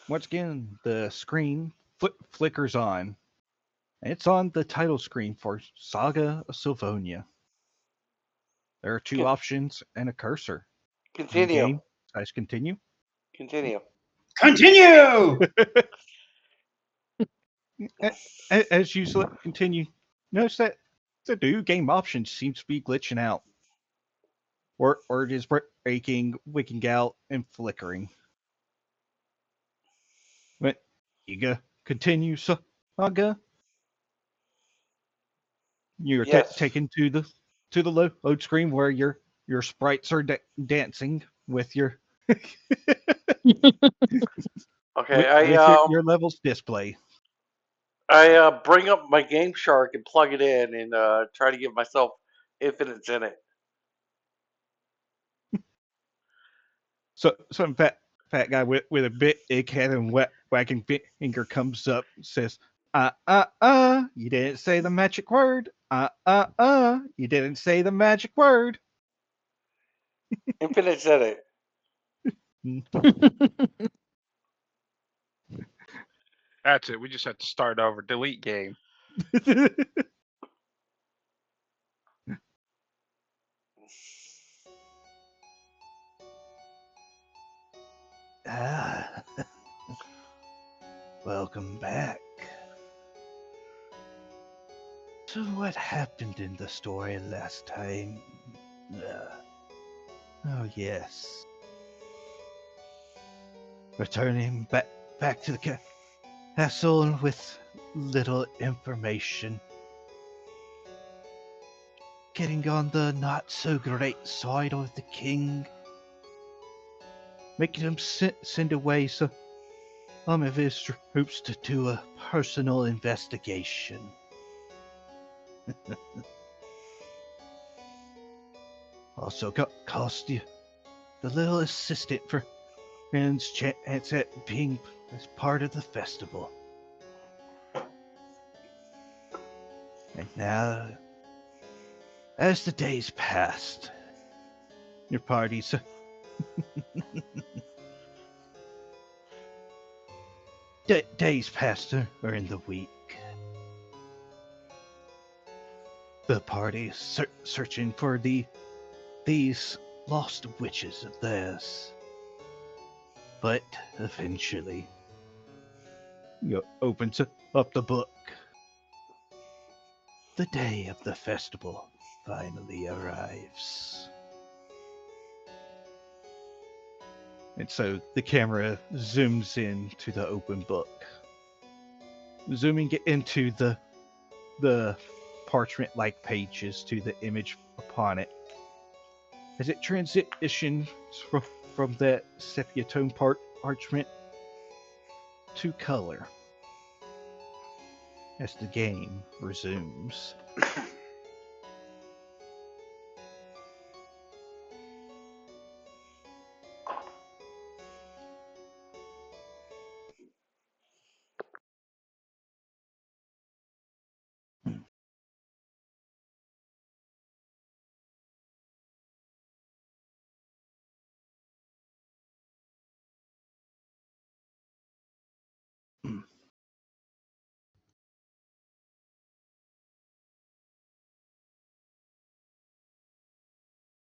Once again, the screen flickers on. It's on the title screen for Saga of Sylvonia. There are two options and a cursor. New Continue. game. Guys, continue. Continue. Continue! As you continue, notice that the new game option seems to be glitching out. Or it is breaking, wicking out, and flickering. But you go continue, Saga. You're Yes. taken to the load screen where your sprites are dancing with your Okay, with your levels display. I bring up my Game Shark and plug it in and try to give myself infinites in it. So some fat guy with a big head and wagging finger comes up and says, you didn't say the magic word. You didn't say the magic word. Infinites in it. That's it. We just have to start over. Delete game. Welcome back. So what happened in the story last time? Oh yes. Returning back to the castle with little information. Getting on the not so great side of the king. Making him send away some of his troops to do a personal investigation. Also cost you the little assistant for Friend's chance at being as part of the festival. And now, as the days passed, your parties days passed or in the week. The party searching for these lost witches of theirs. But eventually, you open up the book. The day of the festival finally arrives. And so the camera zooms in to the open book. Zooming into the parchment-like pages to the image upon it. As it transitions from that sepia tone parchment to color. As the game resumes.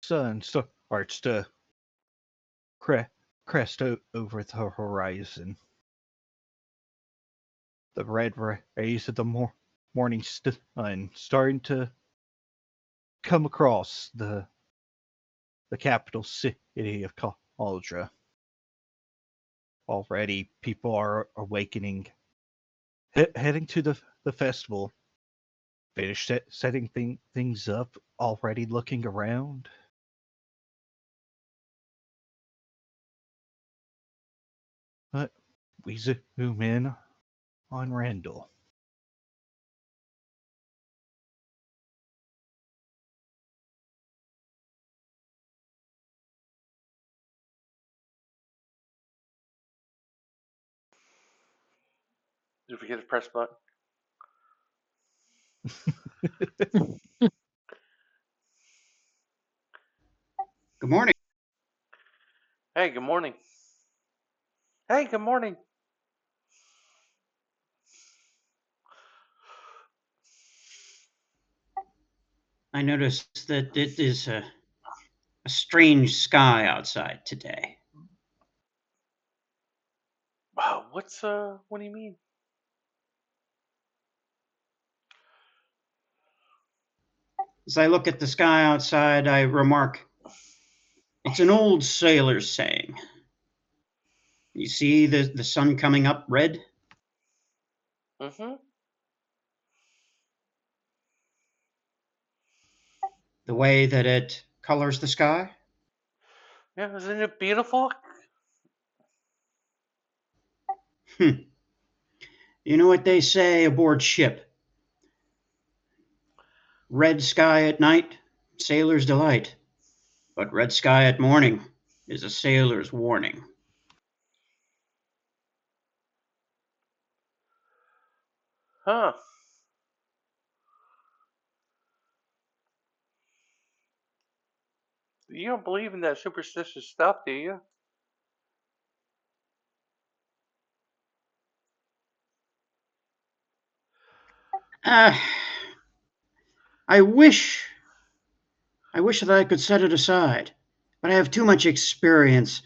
Sun starts to crest over the horizon. The red rays of the morning sun starting to come across the capital city of Cauldra. Already, people are awakening, heading to the festival. Finished setting things up, already looking around. But we zoom in on Randall. Did you forget to press button? Good morning. Hey, good morning. Hey, good morning. I noticed that it is a strange sky outside today. Wow, what do you mean? As I look at the sky outside, I remark, it's an old sailor's saying. You see the sun coming up red? Mm-hmm. The way that it colors the sky? Yeah, isn't it beautiful? You know what they say aboard ship? Red sky at night, sailor's delight. But red sky at morning is a sailor's warning. Huh. You don't believe in that superstitious stuff, do you? Ah, I wish that I could set it aside, but I have too much experience,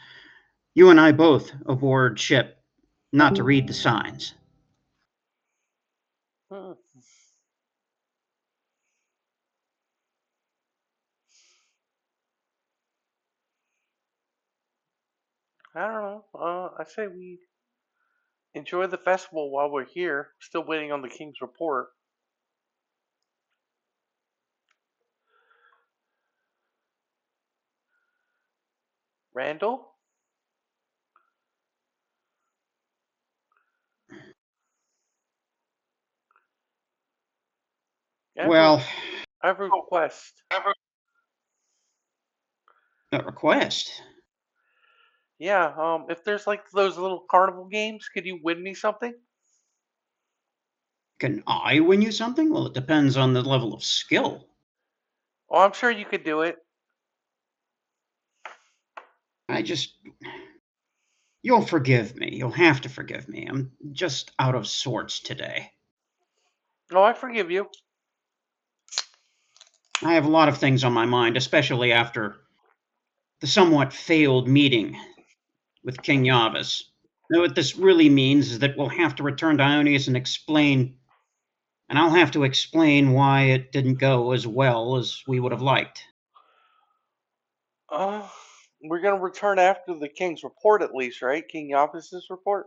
you and I both, aboard ship, not to read the signs. Hmm. I don't know. I say we enjoy the festival while we're here. Still waiting on the king's report. Randall? I have a, Well, I have a request. a request. Yeah, if there's like those little carnival games, could you win me something? Can I win you something? Well, it depends on the level of skill. Oh, I'm sure you could do it. I just. You'll forgive me. You'll have to forgive me. I'm just out of sorts today. Oh, I forgive you. I have a lot of things on my mind, especially after the somewhat failed meeting with King Yavis. Now, what this really means is that we'll have to return to Ionius and I'll have to explain why it didn't go as well as we would have liked. Uh, we're gonna return after the king's report, at least, right? King Yavis's report.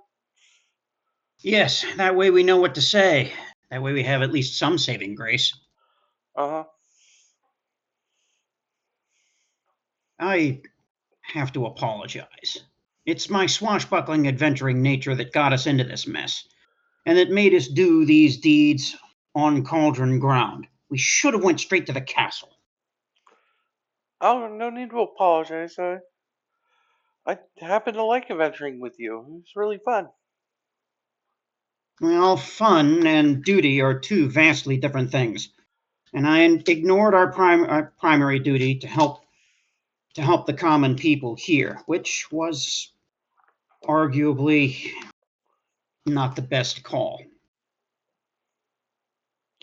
Yes, that way we know what to say. That way we have at least some saving grace. Uh huh. I have to apologize. It's my swashbuckling, adventuring nature that got us into this mess, and that made us do these deeds on cauldron ground. We should have went straight to the castle. Oh, no need to apologize. I happen to like adventuring with you. It's really fun. Well, fun and duty are two vastly different things, and I ignored our primary duty to help the common people here, which was arguably not the best call.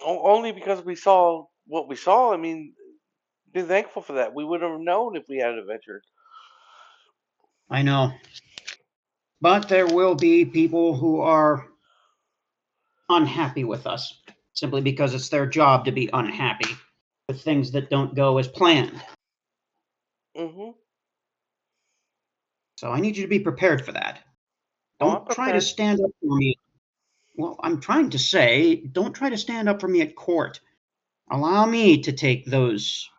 Only because we saw what we saw. I mean, be thankful for that. We would have known if we had adventured. I know. But there will be people who are unhappy with us simply because it's their job to be unhappy with things that don't go as planned. Mm-hmm. So I need you to be prepared for that. Oh, I'm Don't try to prepared. stand up for me. Well, I'm trying to say, don't try to stand up for me at court. Allow me to take those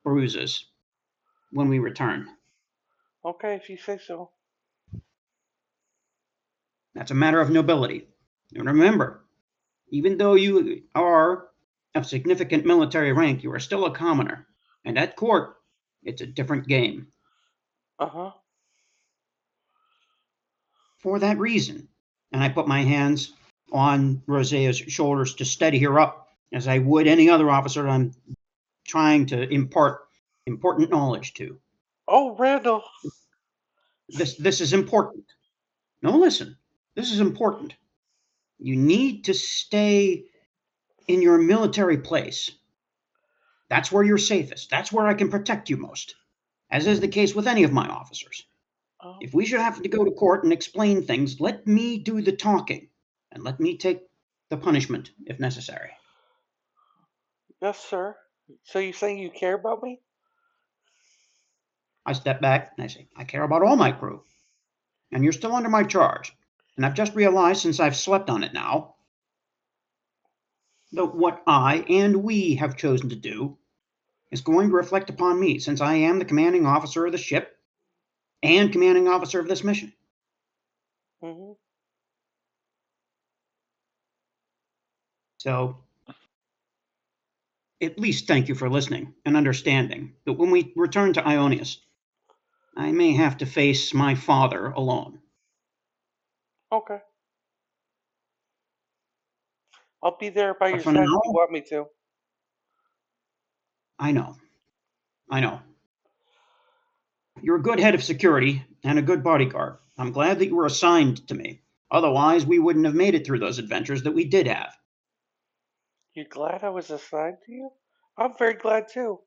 bruises when we return. Okay, if you say so. That's a matter of nobility. And remember, even though you are of significant military rank, you are still a commoner. And at court, it's a different game. Uh-huh. For that reason, and I put my hands on Rosea's shoulders to steady her up, as I would any other officer I'm trying to impart important knowledge to. Oh, Randall. This is important. No, listen. This is important. You need to stay in your military place. That's where you're safest. That's where I can protect you most, as is the case with any of my officers. Oh, If we should have to go to court and explain things, let me do the talking, and let me take the punishment if necessary. yes, sir. So you saying you care about me? I step back and I say, I care about all my crew, and you're still under my charge. And I've just realized, since I've slept on it now, that what I and we have chosen to do is going to reflect upon me, since I am the commanding officer of the ship and commanding officer of this mission. Mm-hmm. So, at least thank you for listening and understanding that when we return to Ionius, I may have to face my father alone. Okay. I'll be there by But your for side if now, you want me to. I know. You're a good head of security and a good bodyguard. I'm glad that you were assigned to me. Otherwise, we wouldn't have made it through those adventures that we did have. You glad I was assigned to you? I'm very glad too.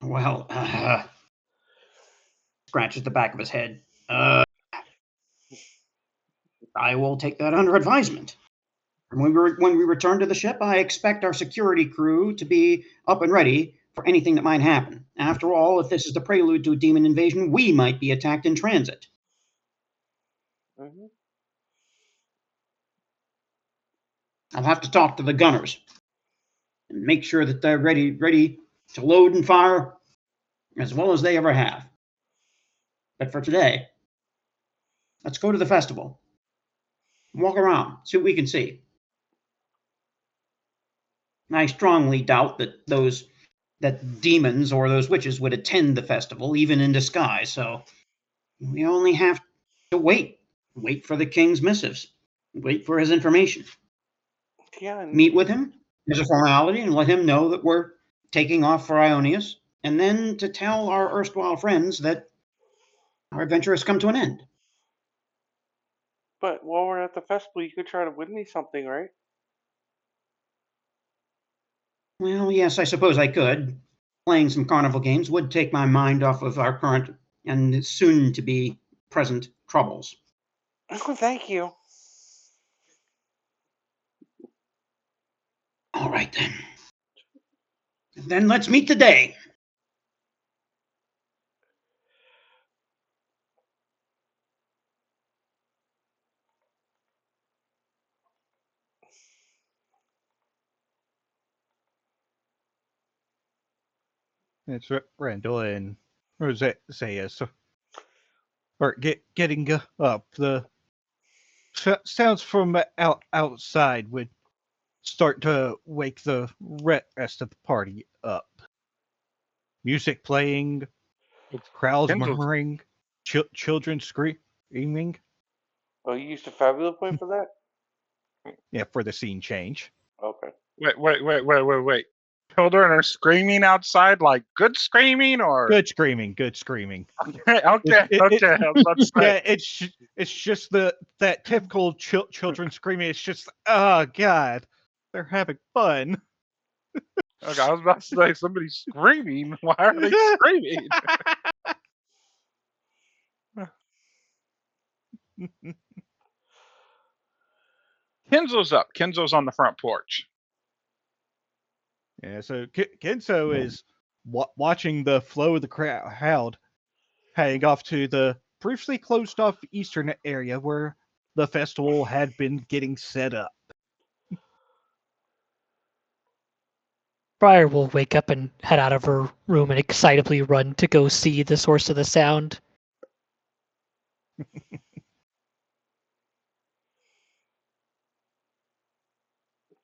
Well, scratches the back of his head. I will take that under advisement. And when we return to the ship, I expect our security crew to be up and ready for anything that might happen. After all, if this is the prelude to a demon invasion, we might be attacked in transit. Mm-hmm. I'll have to talk to the gunners and make sure that they're ready to load and fire as well as they ever have. But for today, let's go to the festival. Walk around, see what we can see. I strongly doubt that demons or those witches would attend the festival, even in disguise, so we only have to wait for the king's missives, wait for his information, Yeah, and meet with him as a formality and let him know that we're taking off for Ionius, and then to tell our erstwhile friends that our adventure has come to an end. but while we're at the festival, you could try to win me something, right? Well, yes, I suppose I could. Playing some carnival games would take my mind off of our current and soon to be present troubles. Oh, thank you. All right, then. Then let's meet today. It's Randall and Rosea. So, or getting up. The sounds from outside would start to wake the rest of the party up. Music playing, crowds Kenzo's murmuring, children screaming. Oh, you used a Fabula point for that? Yeah, for the scene change. Okay. wait. Children are screaming outside, like good screaming, or Good screaming, good screaming. okay. That's Yeah, it's just that typical children screaming. It's just, oh god, they're having fun. Okay, I was about to say somebody's screaming. Why are they screaming? Kenzo's up. Kenzo's on the front porch. Yeah, so Kenzo is watching the flow of the crowd heading off to the briefly closed off eastern area where the festival had been getting set up. Briar will wake up and head out of her room and excitably run to go see the source of the sound.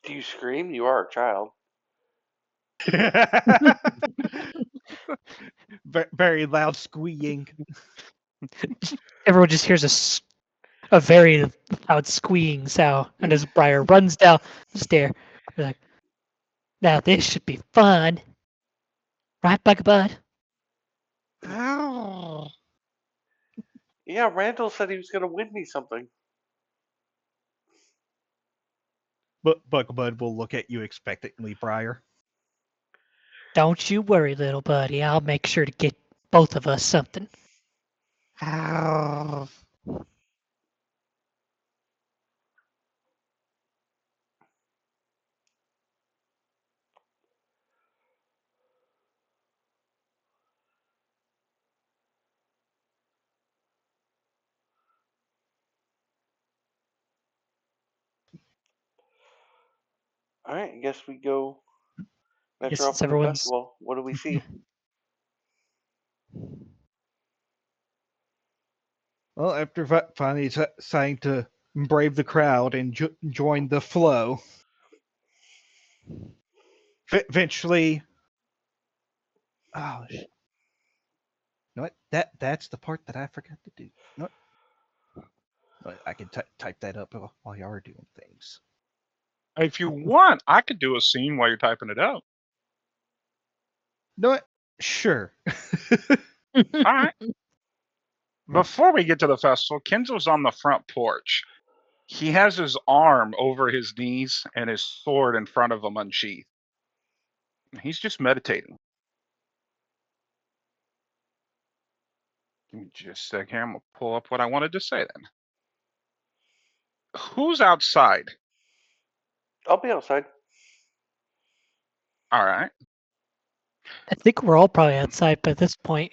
Do you scream? You are a child. Very loud squealing. Everyone just hears a very loud squeeing sound, and as Briar runs down the stair, they're like, "Now this should be fun, right, Bugabud?" Yeah, Randall said he was going to win me something. But Buckbud will look at you expectantly, Briar. Don't you worry, little buddy. I'll make sure to get both of us something. How? All right, I guess we go Yes, venture off since to the everyone's festival. What do we see? Well, after finally deciding to brave the crowd and join the flow, eventually, oh, you know what? That's the part that I forgot to do. You know what? I can type that up while you are doing things. If you want, I could do a scene while you're typing it up. You know what? Sure. All right. Before we get to the festival, Kenzo's on the front porch. He has his arm over his knees and his sword in front of him unsheathed. He's just meditating. Give me just a second. I'm going to pull up what I wanted to say then. Who's outside? I'll be outside. All right. I think we're all probably outside by this point.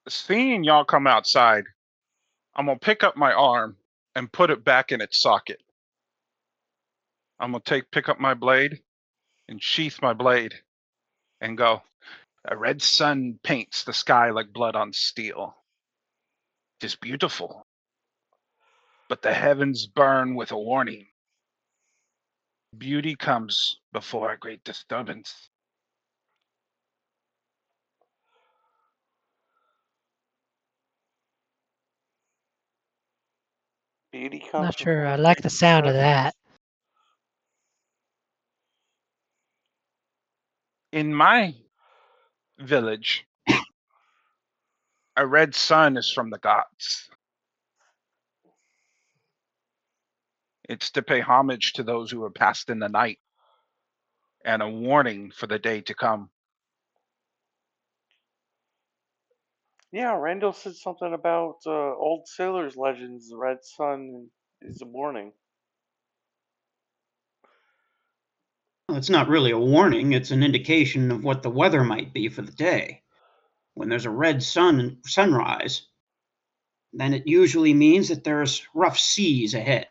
Seeing y'all come outside, I'm going to pick up my arm and put it back in its socket. I'm going to pick up my blade and sheath my blade and go, a red sun paints the sky like blood on steel. 'Tis beautiful, but the heavens burn with a warning. Beauty comes before a great disturbance. Beauty comes Not sure. before I a like great the sound of disturbance. that. In my village, a red sun is from the gods. It's to pay homage to those who have passed in the night and a warning for the day to come. Yeah, Randall said something about old sailors' legends. The red sun is a warning. Well, it's not really a warning, it's an indication of what the weather might be for the day. When there's a red sunrise, then it usually means that there's rough seas ahead,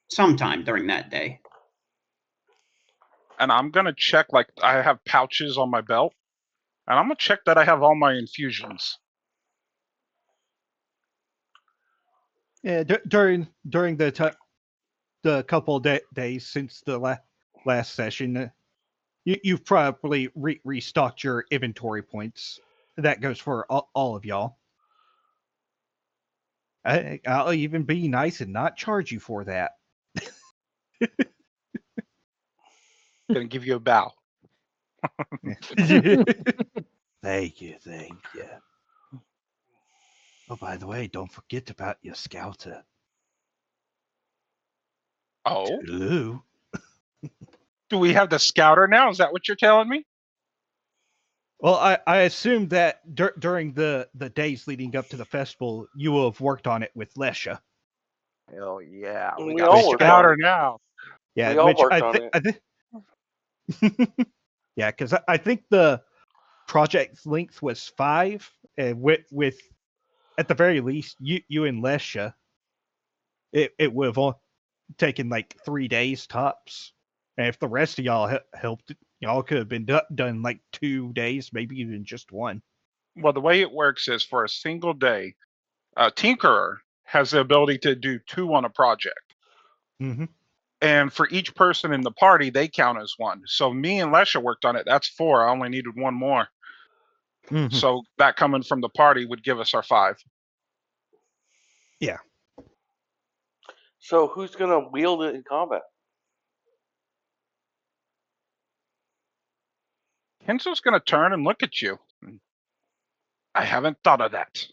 sometime during that day. And I'm going to check, like, I have pouches on my belt, and I'm going to check that I have all my infusions. Yeah, during the couple days since the last session, you've probably restocked your inventory points. That goes for all of y'all. I'll even be nice and not charge you for that. Going to give you a bow. Thank you. Oh, by the way, don't forget about your scouter. Oh? Toodaloo. Do we have the scouter now? Is that what you're telling me? Well, I assume that during the days leading up to the festival, you will have worked on it with Lesha. Hell yeah. We got all a worked on scouter it. now. Yeah, We all which worked I on think. Yeah, because I think the project's length was 5, and with at the very least you and Lesha, it would have taken like 3 days tops. And if the rest of y'all helped, y'all could have been done like 2 days, maybe even just 1. Well, the way it works is for a single day, a tinkerer has the ability to do 2 on a project. Mm-hmm. And for each person in the party, they count as 1. So me and Lesha worked on it. That's 4. I only needed 1 more. Mm-hmm. So that coming from the party would give us our 5. Yeah. So who's gonna wield it in combat? Kenzo's going to turn and look at you. I haven't thought of that.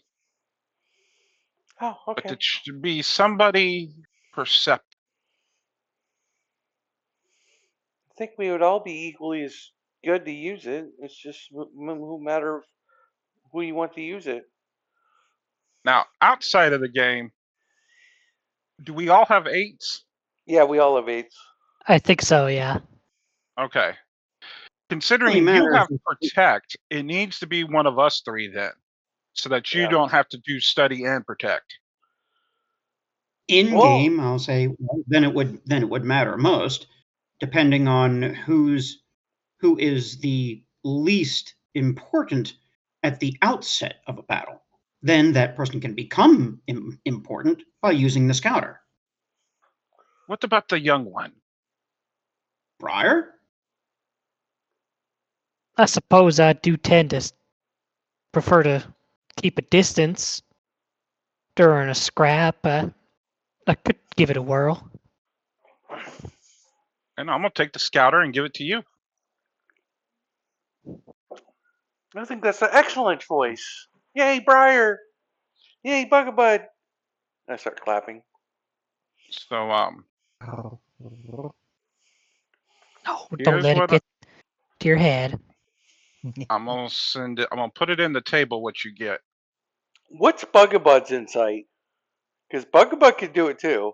Oh, But okay. it should be somebody perceptive. I think we would all be equally as good to use it. It's just a matter of who you want to use it. Now, outside of the game, do we all have 8s? Yeah, we all have 8s. I think so, yeah. Okay. Only Considering you matters have protect, it needs to be one of us 3 then, so that you Yeah. don't have to do study and protect. in Well- game. I'll say well, then it would matter most, depending on who is the least important at the outset of a battle. Then that person can become important by using the scouter. What about the young one? Briar? I suppose I do tend to prefer to keep a distance during a scrap. I could give it a whirl. And I'm going to take the scouter and give it to you. I think that's an excellent choice. Yay, Briar! Yay, Bugabud! I start clapping. So, No, don't Here's let it what get to your head. I'm going to send it. I'm going to put it in the table what you get. What's Bugabud's insight? Because Bugabud could do it too.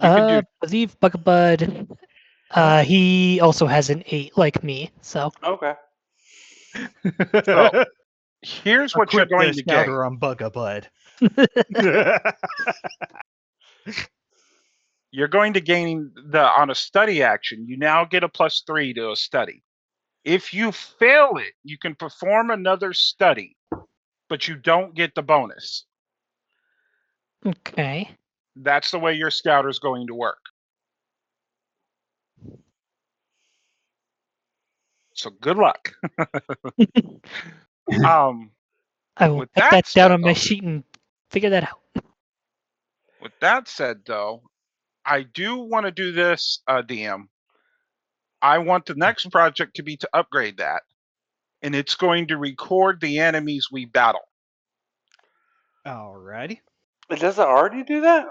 You can do I believe Bugabud, he also has an 8 like me, so. Okay. so. Here's what you're Equip the going to gain. scouter on Bugabud. You're going to gain on a study action. You now get a +3 to a study. If you fail it, you can perform another study, but you don't get the bonus. Okay. That's the way your scouter is going to work. So good luck. I will With put that that down said, on my though- sheet and figure that out. With that said, though, I do want to do this, DM. I want the next project to be to upgrade that, and it's going to record the enemies we battle. Alrighty. It doesn't already do that?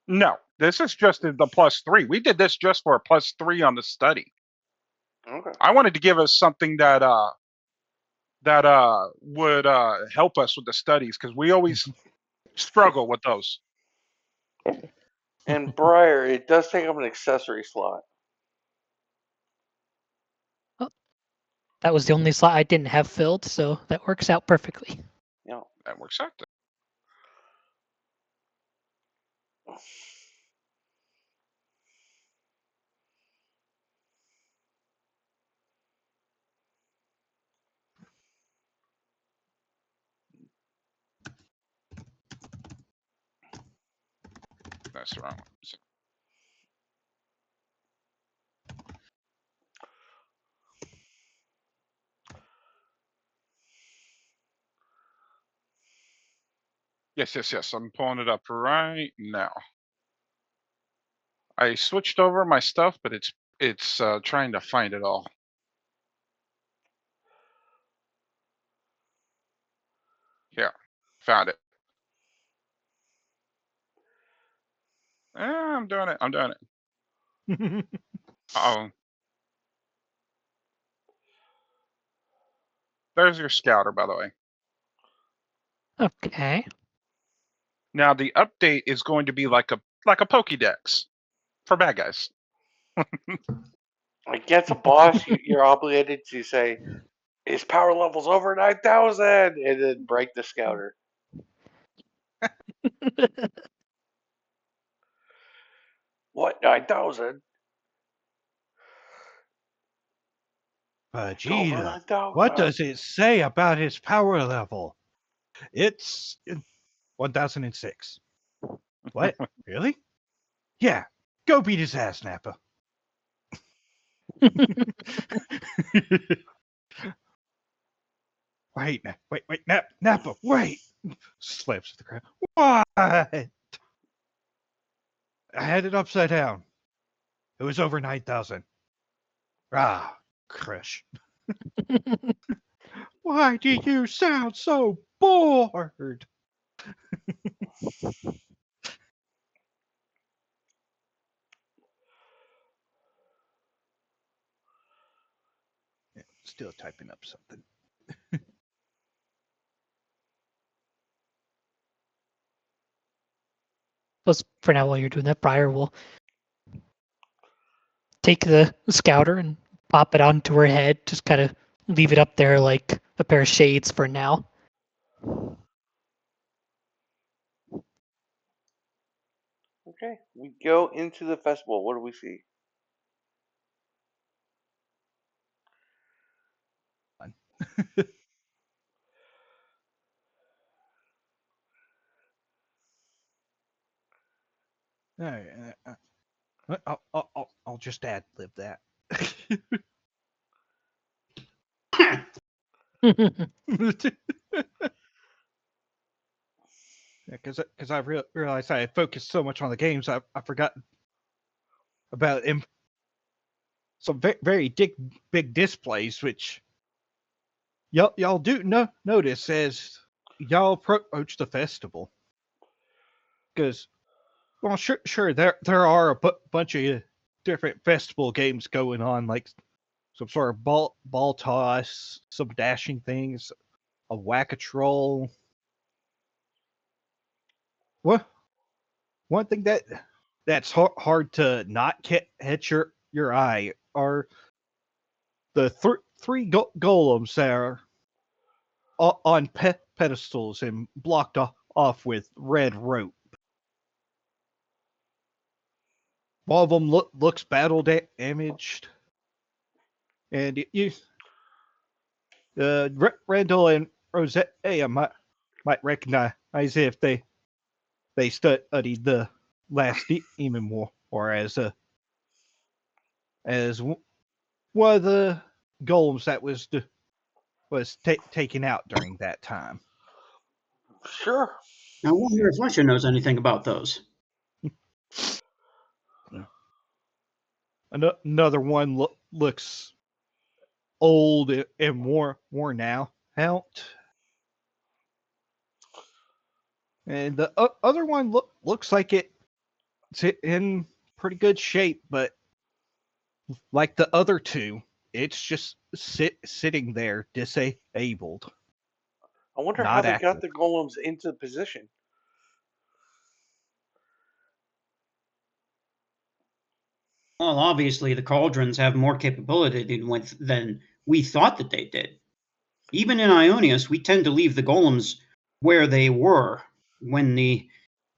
No, this is just the +3. We did this just for a +3 on the study. Okay. I wanted to give us something that would help us with the studies because we always struggle with those. And Briar, it does take up an accessory slot. That was the only slot I didn't have filled, so that works out perfectly. Yeah. That works out. That's the wrong one. Yes. I'm pulling it up right now. I switched over my stuff, but it's trying to find it all. Here, found it. I'm doing it. Oh, there's your scouter, by the way. Okay. Now the update is going to be like a Pokédex for bad guys. Against a boss, you're obligated to say, his power level's over 9,000, and then break the scouter. What, 9,000? Vegeta, what does it say about his power level? It's 1006. What? Really? Yeah. Go beat his ass, Nappa. Wait, Nappa, wait! Slaps the ground. What? I had it upside down. It was over 9,000. Ah, crush. Why do you sound so bored? Still typing up something. Plus, for now, while you're doing that, Briar will take the scouter and pop it onto her head. Just kind of leave it up there like a pair of shades for now. Okay, we go into the festival. What do we see? All right, I'll just ad lib that. Because I realized I had focused so much on the games, I forgot about some very big displays, which y'all do notice as y'all approach the festival. Because, well, sure, there are a bunch of different festival games going on, like some sort of ball toss, some dashing things, a whack-a-troll. What one thing that's hard to not catch your eye are the three golems that are on pedestals and blocked off with red rope. One of them looks battle damaged, and Randall and Rosea might recognize if they studied the last demon war as one of the golems that was taken out during that time. Sure. I wonder if Fletcher knows anything about those. Another one looks old and worn out, and the other one looks like it's in pretty good shape, but like the other two, it's just sitting there disabled. I wonder how Not they got active. the golems into position. Well, obviously, the cauldrons have more capability than we thought that they did. Even in Ionius, we tend to leave the golems where they were. When the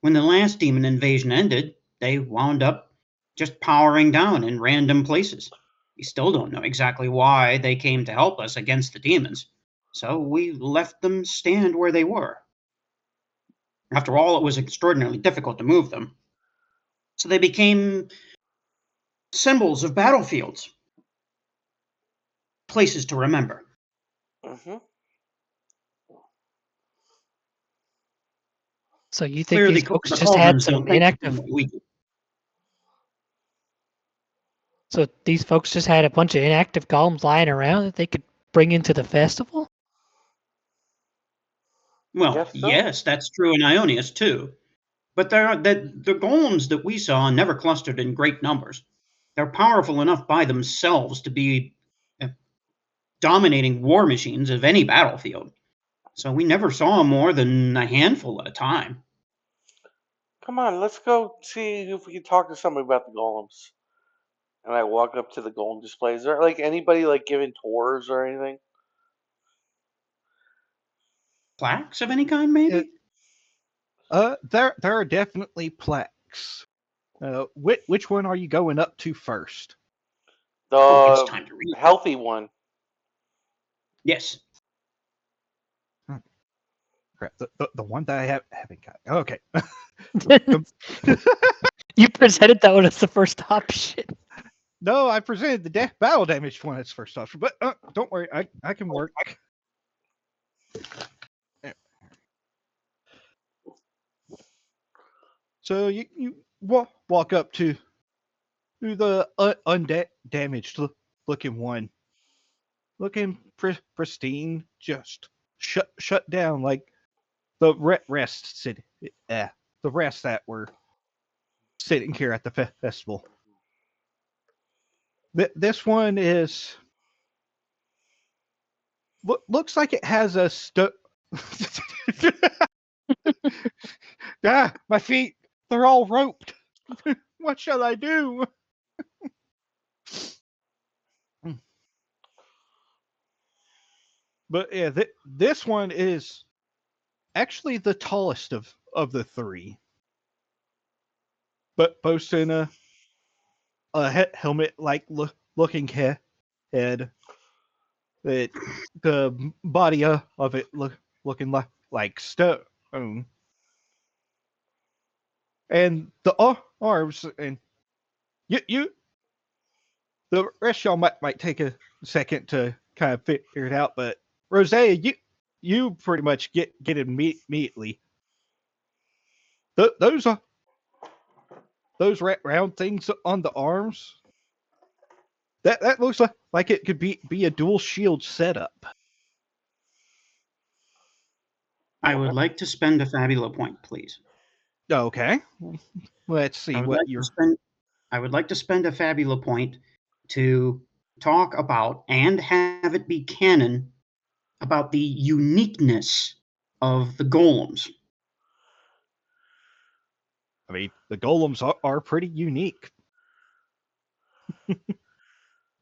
last demon invasion ended, they wound up just powering down in random places. We still don't know exactly why they came to help us against the demons, so we left them stand where they were. After all, it was extraordinarily difficult to move them. So they became symbols of battlefields, places to remember. Mm-hmm. So you think Clearly, these folks the just had cauldrons some don't think inactive? we do. So these folks just had a bunch of inactive golems lying around that they could bring into the festival? Well, Guess so. yes, that's true in Ionius too. But the golems that we saw never clustered in great numbers. They're powerful enough by themselves to be dominating war machines of any battlefield. So we never saw more than a handful at a time. Come on, let's go see if we can talk to somebody about the golems. And I walk up to the golem display. Is there like anybody like giving tours or anything? Plaques of any kind, maybe? There are definitely plaques. Which one are you going up to first? Oh, it's The time to read. healthy one. Yes. Crap, the one that I haven't got. Okay. You presented that one as the first option. No, I presented the battle damaged one as first option, but don't worry, I can work. So you walk up to the undamaged looking one, looking pristine, just shut down like the rest city the rest that were sitting here at the festival. This one is looks like it has a my feet, they're all roped. What shall I do? But yeah, this one is actually the tallest of the three. But boasting a helmet like looking head. That the body of it looking like stone. And the arms, and you the rest of y'all might take a second to kind of figure it out, but Rosea, you pretty much get it immediately. Those round things on the arms, that looks like it could be a dual shield setup. I would like to spend a Fabula point, please. Okay, let's see what you're. I would like to spend a Fabula point to talk about and have it be canon about the uniqueness of the golems. I mean, the golems are pretty unique.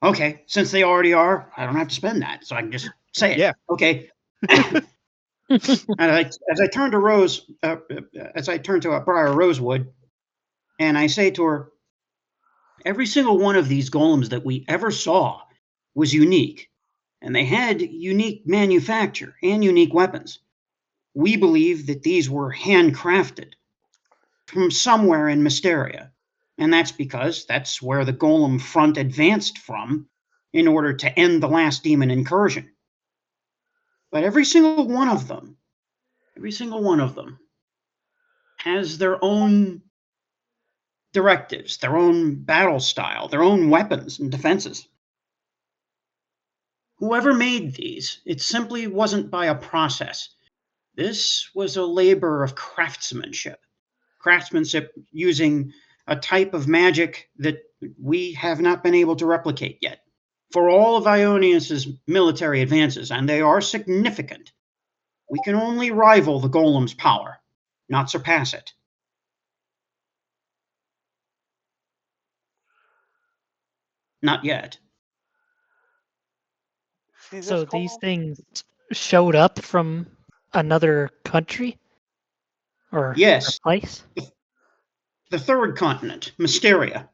Okay, since they already are, I don't have to spend that, so I can just say it. Yeah. Okay. And as I turn to Rose, as I turn to Briar Rosewood, and I say to her, every single one of these golems that we ever saw was unique, and they had unique manufacture and unique weapons. We believe that these were handcrafted from somewhere in Mysteria, and that's because that's where the golem front advanced from in order to end the last demon incursion. But every single one of them has their own directives, their own battle style, their own weapons and defenses. Whoever made these, it simply wasn't by a process. This was a labor of craftsmanship using a type of magic that we have not been able to replicate yet. For all of Ionius's military advances, and they are significant, we can only rival the golem's power, not surpass it. Not yet. See So this these golem? things showed up from another country or Yes, place? the third continent, Mysteria.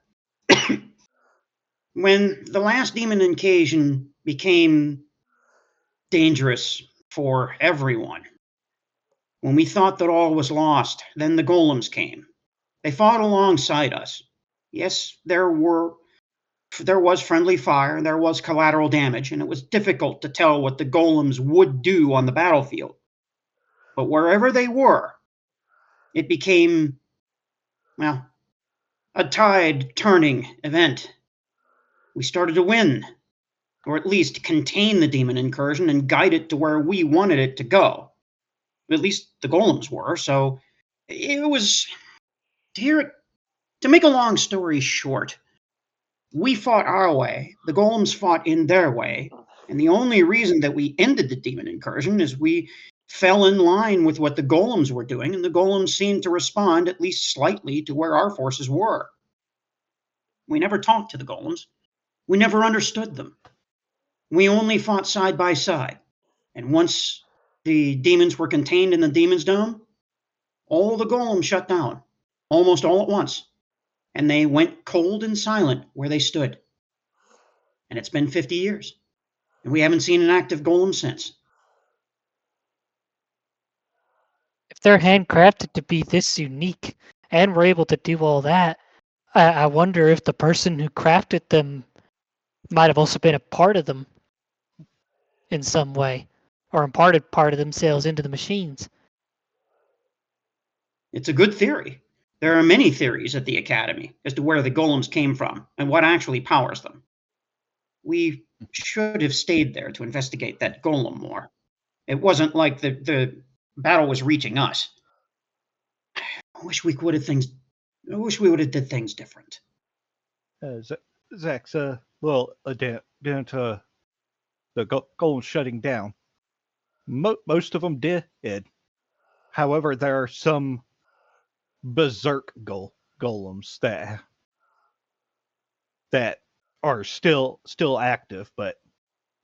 When the last demon incursion became dangerous for everyone, when we thought that all was lost, then the golems came. They fought alongside us. Yes, there was friendly fire, there was collateral damage, and it was difficult to tell what the golems would do on the battlefield. But wherever they were, it became, well, a tide-turning event. We started to win, or at least contain the demon incursion and guide it to where we wanted it to go. At least the golems were, so it was... To make a long story short, we fought our way, the golems fought in their way, and the only reason that we ended the demon incursion is we fell in line with what the golems were doing, and the golems seemed to respond at least slightly to where our forces were. We never talked to the golems. We never understood them. We only fought side by side. And once the demons were contained in the Demon's Dome, all the golems shut down, almost all at once. And they went cold and silent where they stood. And it's been 50 years. And we haven't seen an active golem since. If they're handcrafted to be this unique and were able to do all that, I wonder if the person who crafted them might have also been a part of them in some way, or imparted part of themselves into the machines. It's a good theory. There are many theories at the Academy as to where the golems came from and what actually powers them. We should have stayed there to investigate that golem more. It wasn't like the battle was reaching us. I wish we would have did things different. Zach's down to the golem shutting down. Most of them did. However, there are some berserk golems that are still active, but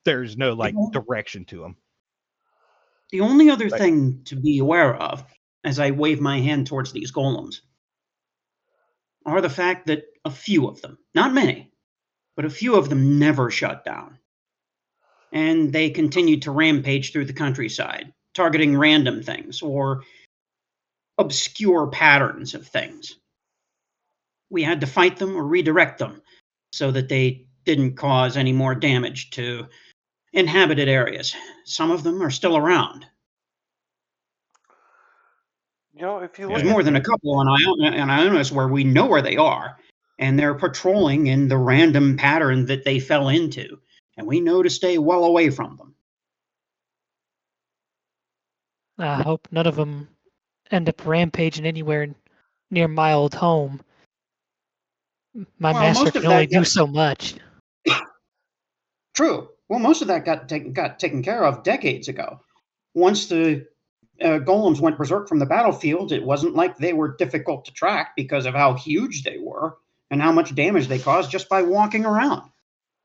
there's no direction to them. The only other thing to be aware of, as I wave my hand towards these golems, are the fact that a few of them, not many, but a few of them never shut down. And they continued to rampage through the countryside, targeting random things or obscure patterns of things. We had to fight them or redirect them so that they didn't cause any more damage to inhabited areas. Some of them are still around. If you There's look more at than a couple on Ionis where we know where they are, and they're patrolling in the random pattern that they fell into, and we know to stay well away from them. I hope none of them end up rampaging anywhere near my old home. My master can only do so much. True. Well, most of that got taken care of decades ago. Once the golems went berserk from the battlefield, it wasn't like they were difficult to track because of how huge they were and how much damage they caused just by walking around.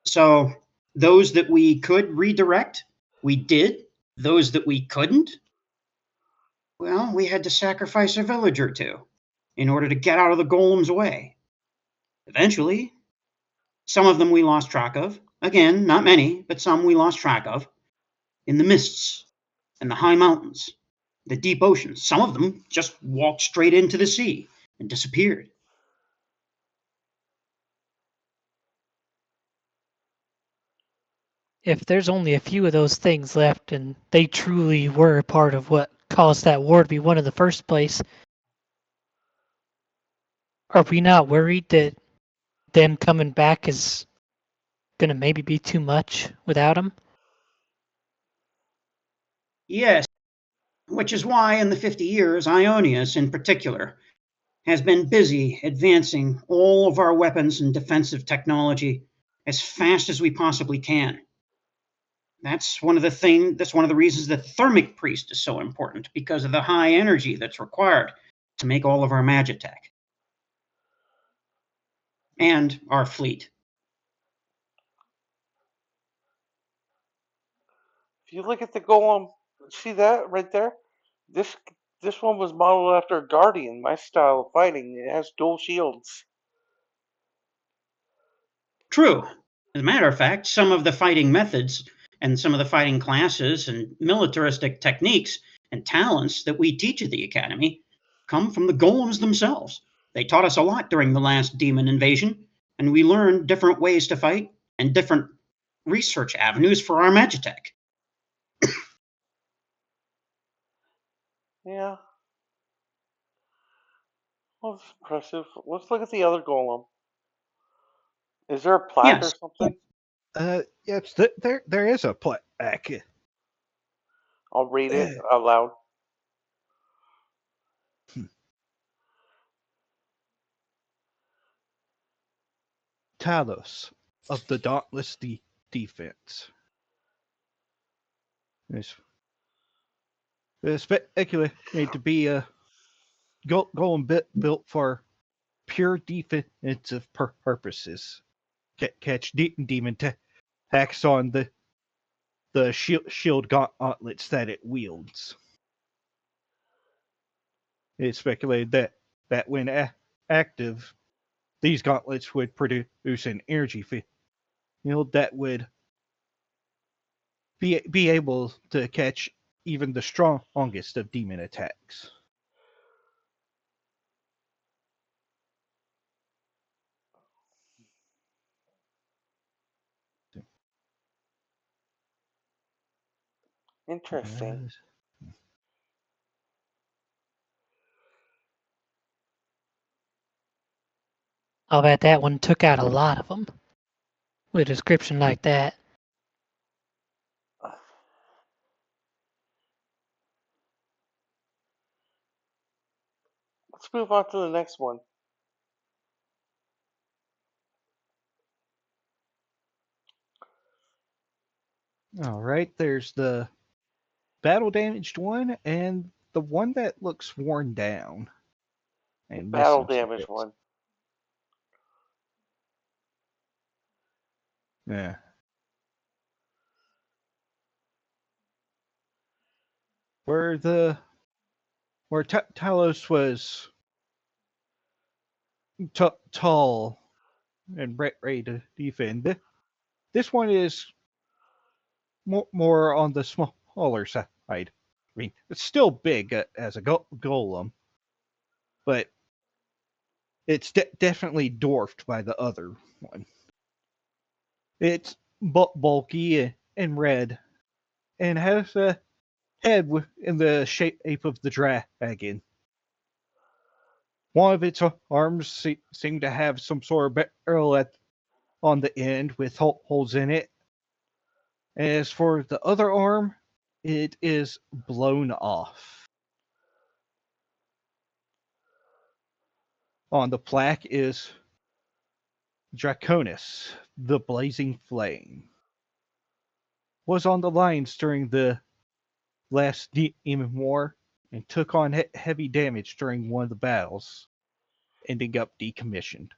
So those that we could redirect, we did. Those that we couldn't, well, we had to sacrifice a village or two in order to get out of the golem's way. Eventually, some of them we lost track of. Again, not many, but some we lost track of. In the mists and the high mountains, the deep oceans. Some of them just walked straight into the sea and disappeared. If there's only a few of those things left and they truly were part of what caused that war to be won in the first place, are we not worried that them coming back is going to maybe be too much without them? Yes, which is why in the 50 years, Ionius in particular has been busy advancing all of our weapons and defensive technology as fast as we possibly can. That's one of the reasons that the thermic priest is so important, because of the high energy that's required to make all of our magitech. And our fleet. If you look at the golem, see that right there? This one was modeled after a guardian, my style of fighting. It has dual shields. True. As a matter of fact, some of the fighting methods and some of the fighting classes and militaristic techniques and talents that we teach at the Academy come from the golems themselves. They taught us a lot during the last demon invasion, and we learned different ways to fight and different research avenues for our magitech. Yeah. Well, that's impressive. Let's look at the other golem. Is there a plaque or something? Yes, there is a plaque. I'll read it out loud. Talos of the Dauntless Defense. It's speculated to be a golem built for pure defensive purposes. Catch demon attacks on the shield gauntlets that it wields. It's speculated that when active, these gauntlets would produce an energy field that would be able to catch even the strongest of demon attacks. Interesting. I'll bet that one took out a lot of them with a description like that. Let's move on to the next one. All right, there's the battle damaged one and the one that looks worn down and Battle missing some damage bits. one. Yeah. Where Talos was tall and ready to defend. This one is more on the smaller side. I mean, it's still big as a golem, but it's definitely dwarfed by the other one. It's bulky and red, and has a head in the shape of the dragon. One of its arms seem to have some sort of barrel on the end with holes in it. As for the other arm, it is blown off. On the plaque is Draconis, the blazing flame. Was on the lines during the last Demon War and took on heavy damage during one of the battles, ending up decommissioned.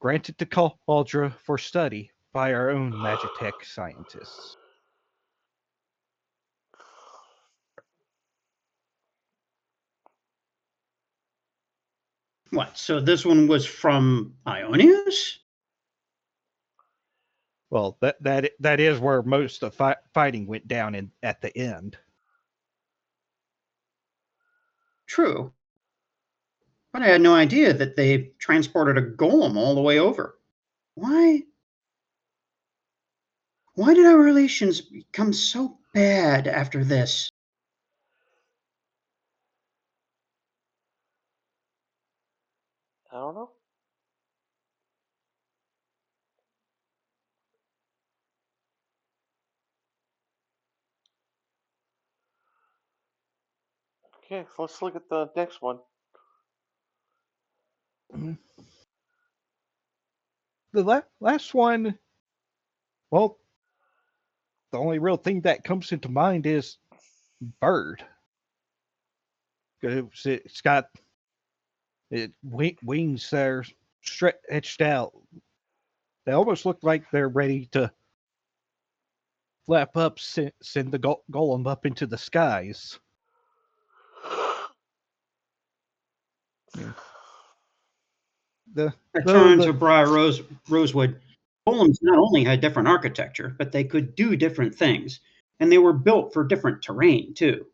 Granted to Cauldra for study by our own Magitech scientists. What? So this one was from Ionius? Well, that is where most of fighting went down at the end. True. But I had no idea that they transported a golem all the way over. Why did our relations become so bad after this? I don't know. Okay, so let's look at the next one. The last one, well, the only real thing that comes into mind is bird. It's got wings that are stretched out. They almost look like they're ready to flap up, send the golem up into the skies. I turned to Briar Rosewood. Golems not only had different architecture, but they could do different things, and they were built for different terrain too.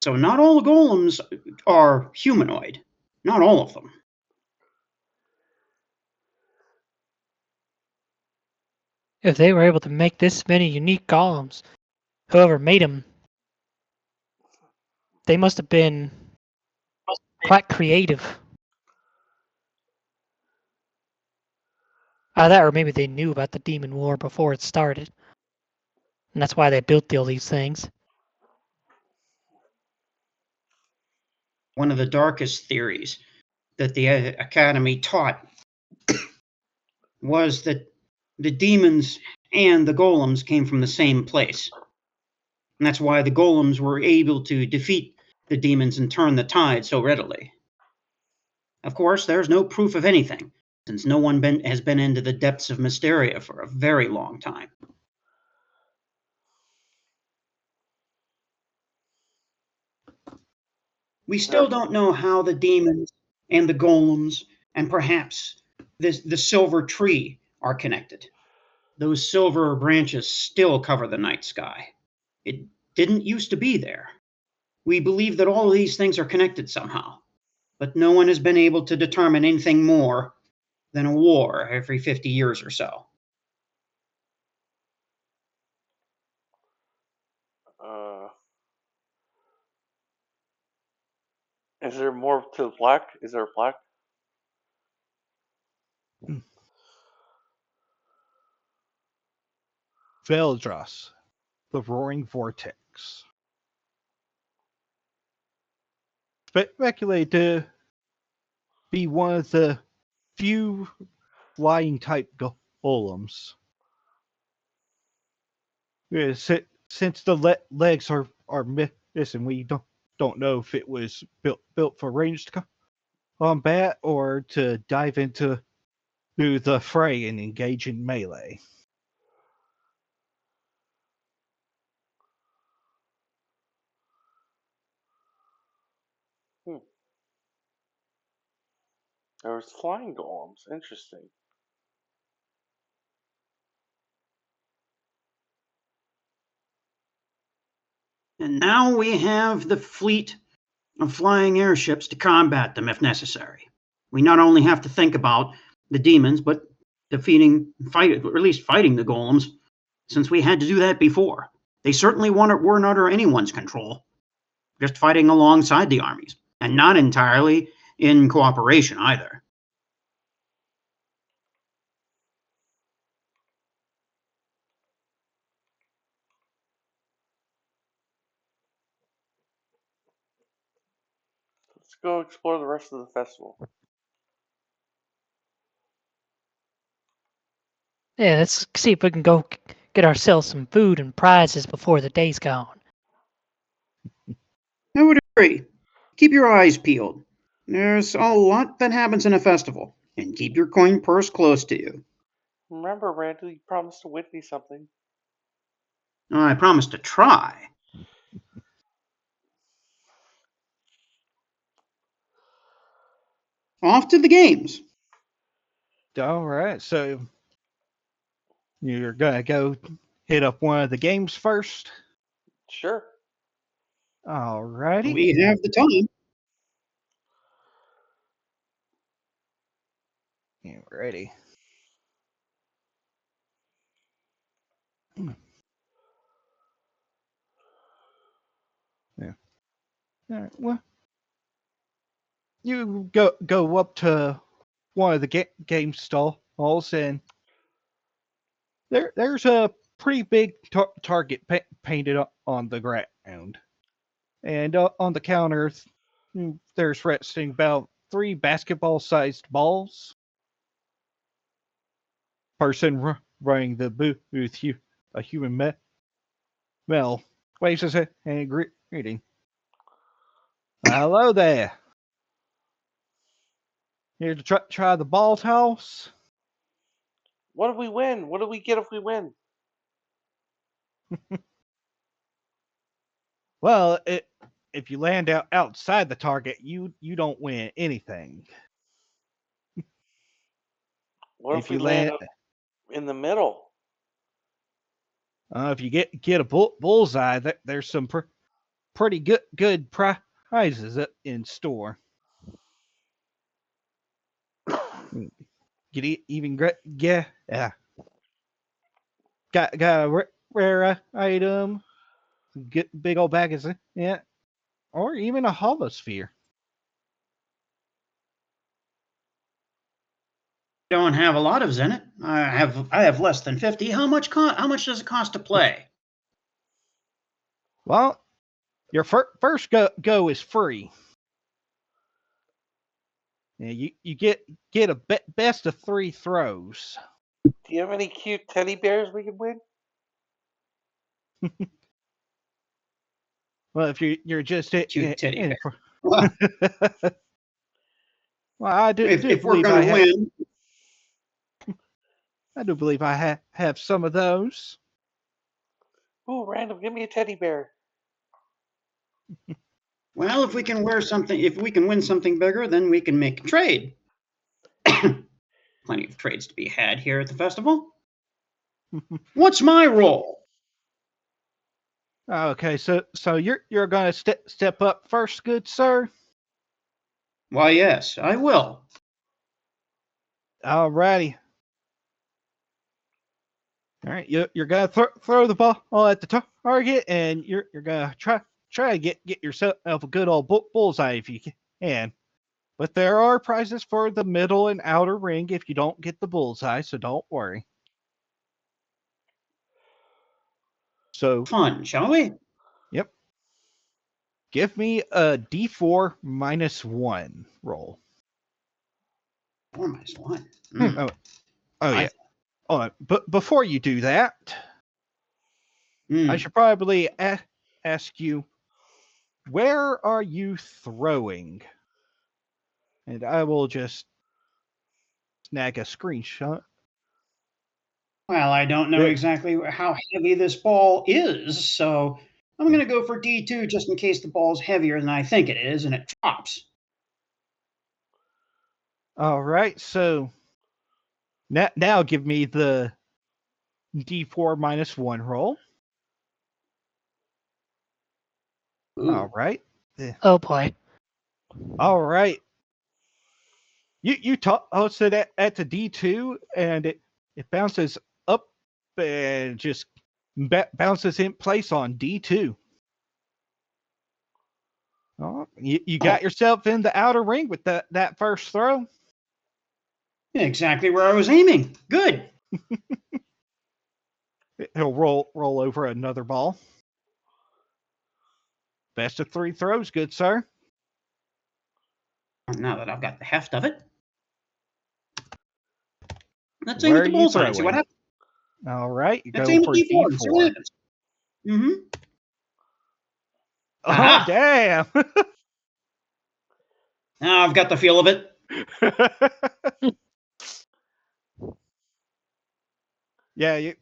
So not all the golems are humanoid. Not all of them. If they were able to make this many unique golems, whoever made them, they must have been quite creative. Either that, or maybe they knew about the Demon War before it started, and that's why they built all these things. One of the darkest theories that the Academy taught was that the demons and the golems came from the same place. And that's why the golems were able to defeat the demons and turn the tide so readily. Of course, there's no proof of anything, since no one has been into the depths of Mysteria for a very long time. We still don't know how the demons and the golems and perhaps the silver tree are connected. Those silver branches still cover the night sky. It didn't used to be there. We believe that all of these things are connected somehow, but no one has been able to determine anything more than a war every 50 years or so. Is there more to the plaque? Is there a plaque? Veldros, the roaring vortex. speculated to be one of the few flying type golems. Yeah, since the legs are missing, we don't know if it was built for ranged combat or to dive into the fray and engage in melee. There was flying golems. Interesting. And now we have the fleet of flying airships to combat them if necessary. We not only have to think about the demons, but defeating, or at least fighting the golems, since we had to do that before. They certainly weren't under anyone's control, just fighting alongside the armies, and not entirely in cooperation either. Let's go explore the rest of the festival. Yeah, let's see if we can go get ourselves some food and prizes before the day's gone. I would agree. Keep your eyes peeled. There's a lot that happens in a festival, and keep your coin purse close to you. Remember, Randall, you promised to win me something. I promise to try. Off to the games. All right, so you're gonna go hit up one of the games first. Sure. All righty. We have the time. Yeah, ready. Yeah. All right. Well, you go up to one of the game stalls, and there's a pretty big target painted on the ground, and on the counter there's resting about 3 basketball-sized balls. Person running the booth, a human male, waves his hand greeting. Hello there. Here to try the ball toss? What if we win? What do we get if we win? Well, if you land outside the target, you don't win anything. What if we land in the middle? If you get a bullseye, there's some pretty good prizes in store. Get even great, yeah. Got a rare item, get big old bags, yeah, or even a holosphere. Don't have a lot of Zenit. I have less than 50. How much does it cost to play? Well, your first go is free. Yeah, you get a best of 3 throws. Do you have any cute teddy bears we can win? Well, if you're just Cute teddy bear. well, I do If we're believe going to win, I do believe I have some of those. Ooh, Randall, give me a teddy bear. well, if we can win something bigger, then we can make a trade. Plenty of trades to be had here at the festival. What's my role? Okay, so you're going to step up first, good sir? Why, yes, I will. Alrighty. All right, you're going to throw the ball at the target, and you're going to try to get yourself a good old bullseye if you can. But there are prizes for the middle and outer ring if you don't get the bullseye, so don't worry. So Fun, shall we? Yep. Give me a D4 -1 roll. 4 minus 1. Oh, oh I- yeah. But before you do that, I Hmm. should probably ask you, where are you throwing? And I will just snag a screenshot. Well, I don't know There- exactly how heavy this ball is, so I'm going to go for D2 just in case the ball's heavier than I think it is and it drops. All right, so now give me the D4 -1 roll. Ooh. All right. Oh boy. All right. You toss it at the D2, and it bounces up and just bounces in place on D2. Oh, you got yourself in the outer ring with that first throw. Exactly where I was aiming. Good. He'll roll over another ball. Best of 3 throws, good sir. Now that I've got the heft of it, let's aim Where at are the you bullseye and see what throwing? happens. All right, you Let's go aim at for D4 and see what D4. happens. Mm-hmm. Oh, Aha! damn. Now I've got the feel of it. Yeah,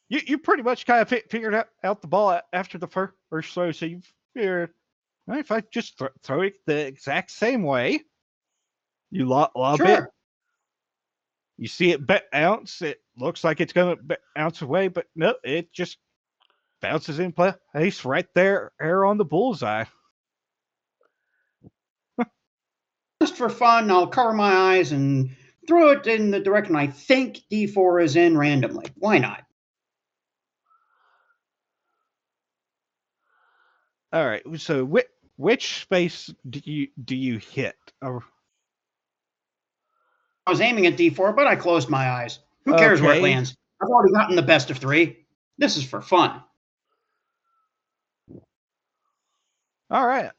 you pretty much kind of figured out the ball after the first throw, so you figured, well, if I just throw it the exact same way, you lob it, Sure. you see it bounce, it looks like it's going to bounce away, but no, it just bounces in place right there on the bullseye. Just for fun, I'll cover my eyes and throw it in the direction I think D4 is in randomly. Why not? All right, so which space do you hit? I was aiming at D4, but I closed my eyes. Who cares where it Okay. lands? I've already gotten the best of 3. This is for fun. All right.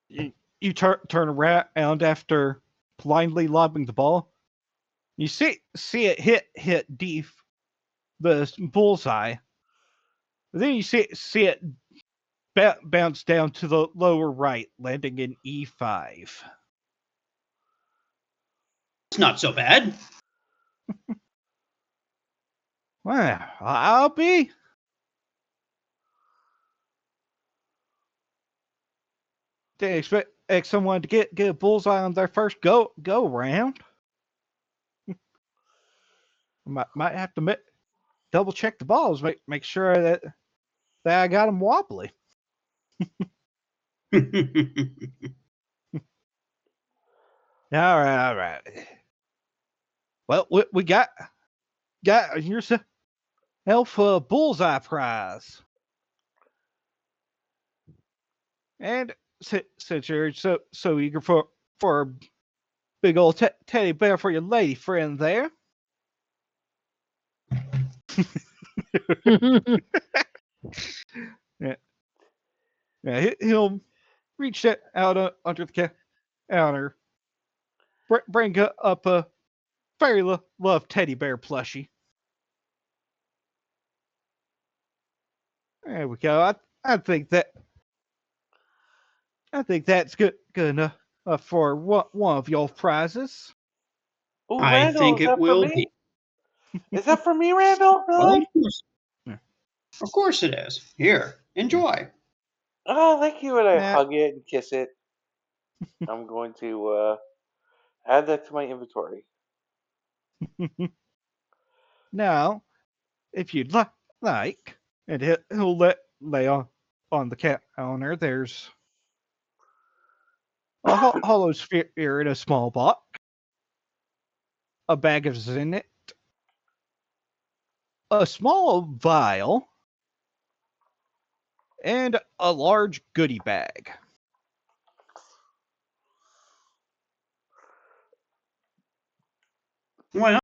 You turn around after blindly lobbing the ball. You see it hit deep the bullseye. Then you see it bounce down to the lower right, landing in E5. It's not so bad. Well, I'll be. Didn't expect someone to get a bullseye on their first go round. Might have to double check the balls, make sure that I got them wobbly. All right. Well, we got yourself a bullseye prize, and since you're so eager for a big old teddy bear for your lady friend there, yeah, he'll reach out under the counter, bring up a fairy love teddy bear plushie. There we go. I think that's good enough for one of your prizes. Ooh, I Randall, think is it that for will me? be. Is that for me, Randall? Well, Really? of course it is. Here, enjoy. Oh, thank you. And I Nah. hug it and kiss it. I'm going to add that to my inventory. Now, if you'd like, and he'll lay on the counter, there's a hollow sphere in a small box, a bag of zinnet, a small vial, and a large goodie bag. Well,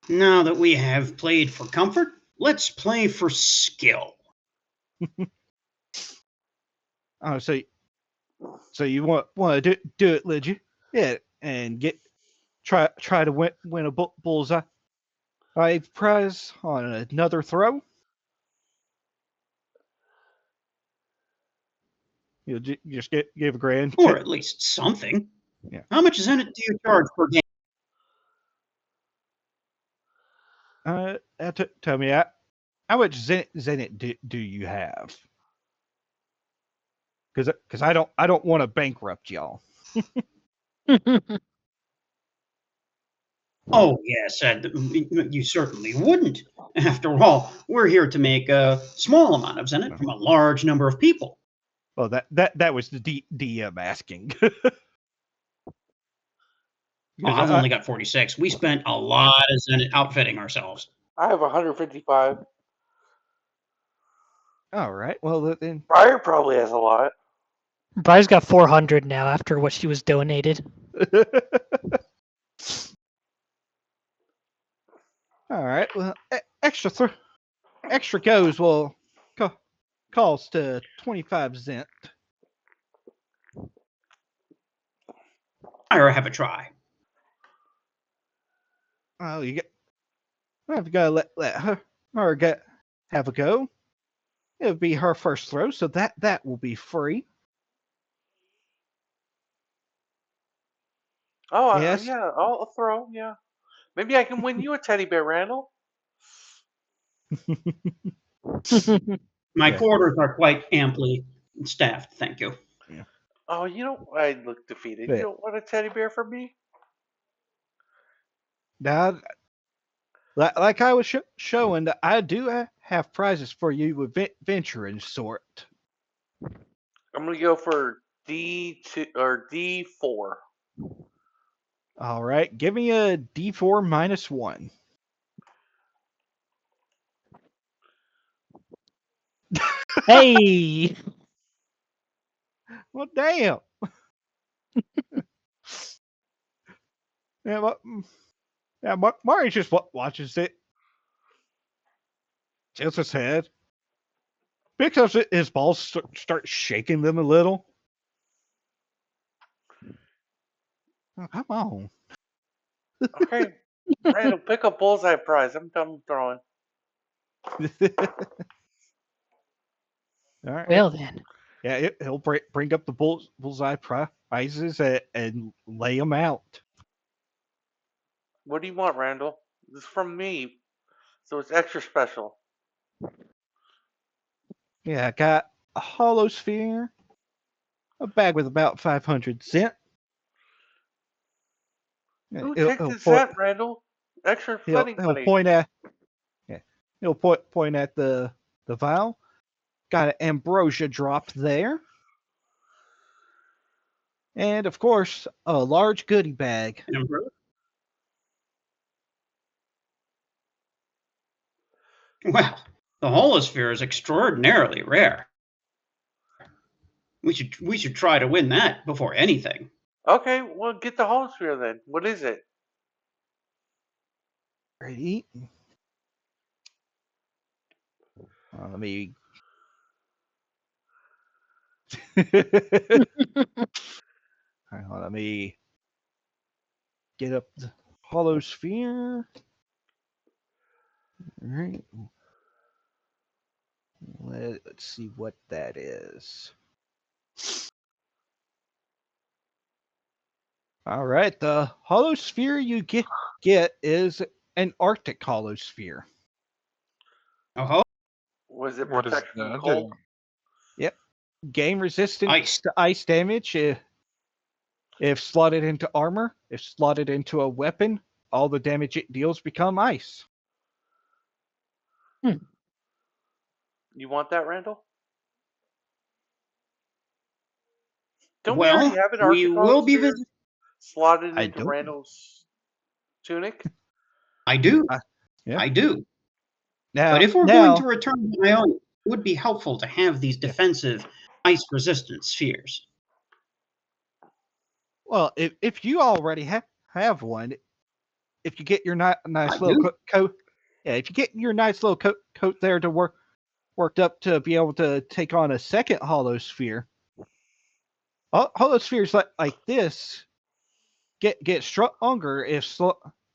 now that we have played for comfort, let's play for skill. Oh, so you want to do it legit? Yeah, and try to win a bullseye prize on another throw. You just give a grand. Or at least something. Yeah. How much Zenit do you charge per game? Tell me, how much Zenit do you have? Because I don't want to bankrupt y'all. Oh, yes, you certainly wouldn't. After all, we're here to make a small amount of Zenit from a large number of people. Well, that was the DM asking. Oh, I've only got 46. We spent a lot of Zenit outfitting ourselves. I have 155. All right. Well, then. Briar probably has a lot. Briar's got 400 now after what she was donated. All right. Well, extra goes will cost 25 cent. Or have a try. Oh, I've got to let her have a go. It'll be her first throw, so that will be free. Oh, Yes. yeah, I'll throw, yeah. Maybe I can win you a teddy bear, Randall. My Yeah. quarters are quite amply staffed, thank you. Oh, I look defeated. Yeah. You don't want a teddy bear from me? Now, like I was showing, I do have prizes for you with venturing sort. I'm gonna go for D2 or D4. All right. Give me a D4 -1. Hey! Well, damn. Mario just watches it, tilts his head, picks up his balls, starts shaking them a little. Oh, come on. Okay, Randall, pick up bullseye prize. I'm done throwing. All right. Well then. Yeah, he'll bring up the bullseye prizes and lay them out. What do you want, Randall? This is from me, so it's extra special. Yeah, I got a hollow sphere, a bag with about 500 cent. Who He'll, takes he'll, the point, cent, Randall? Extra he'll, funny he'll money. point at yeah, he'll point at the vial. Got an ambrosia drop there. And of course, a large goodie bag. Well, the holosphere is extraordinarily rare. We should try to win that before anything. Okay, well, get the holosphere then. What is it? Ready? Let me. Hang on, let me get up the hollow sphere. All right. Let's see what that is. All right, the hollow sphere you get is an Arctic hollow sphere. Oh, Was it What is protection from that? cold? Yep. Game resistance Ice. to ice damage if slotted into armor. If slotted into a weapon, all the damage it deals become ice. You want that, Randall? Don't we already well, have an we Arctic will be holosphere visiting. slotted I into don't. Randall's tunic? I do. Yeah. I do. Now, But if we're going to return to Ionia, it would be helpful to have these defensive ice-resistant spheres. well, if you already have one, if you get your nice I little do. coat, yeah, if you get your nice little coat there to worked up to be able to take on a second hollow sphere, holospheres like this get stronger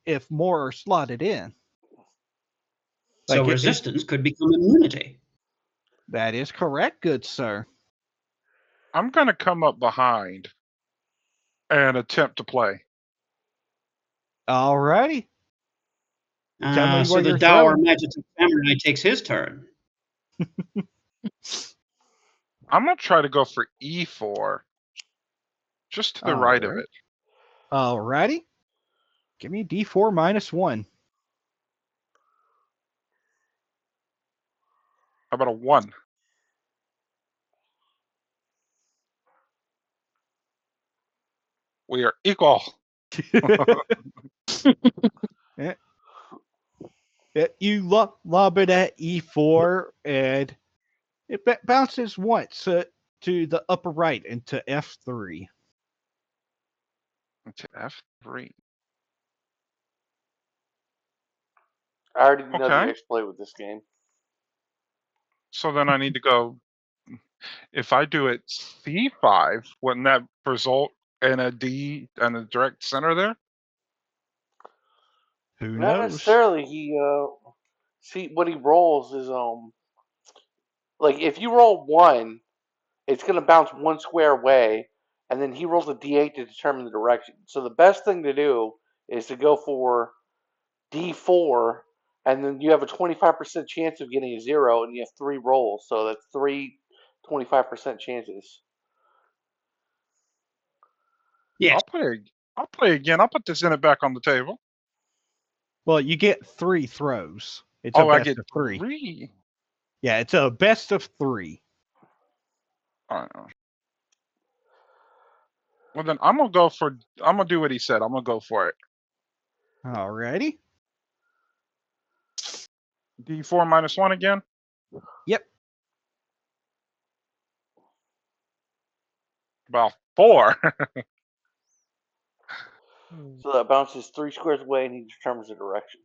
if more are slotted in. So Like resistance could become immunity. that is correct, good sir. I'm going to come up behind and attempt to play. Alrighty. Tell me So where the you're dour throwing. Magic Samurai takes his turn. I'm going to try to go for E4, just to the right of Alright. it. Alrighty. Give me D4 -1. How about a 1? We are equal. Yeah. You lob it at E4, and it bounces once to the upper right into F3. To F3. I already know the Okay. exploit with this game. So then I need to go. If I do it C5, wouldn't that result in a D and a direct center there? Who Not knows? necessarily. He see what he rolls is like if you roll 1, it's gonna bounce 1 square away, and then he rolls a D8 to determine the direction. So the best thing to do is to go for D4, and then you have a 25% chance of getting a 0, and you have 3 rolls, so that's 3 25% chances. Yes. I'll play again. I'll put this in it back on the table. Well, you get 3 throws. It's a Oh, I best get of 3. 3. Yeah, it's a best of 3. Well, then I'm gonna do what he said. I'm gonna go for it. Alrighty. D4 -1 again. Yep. About 4. So that bounces 3 squares away, and he determines the direction.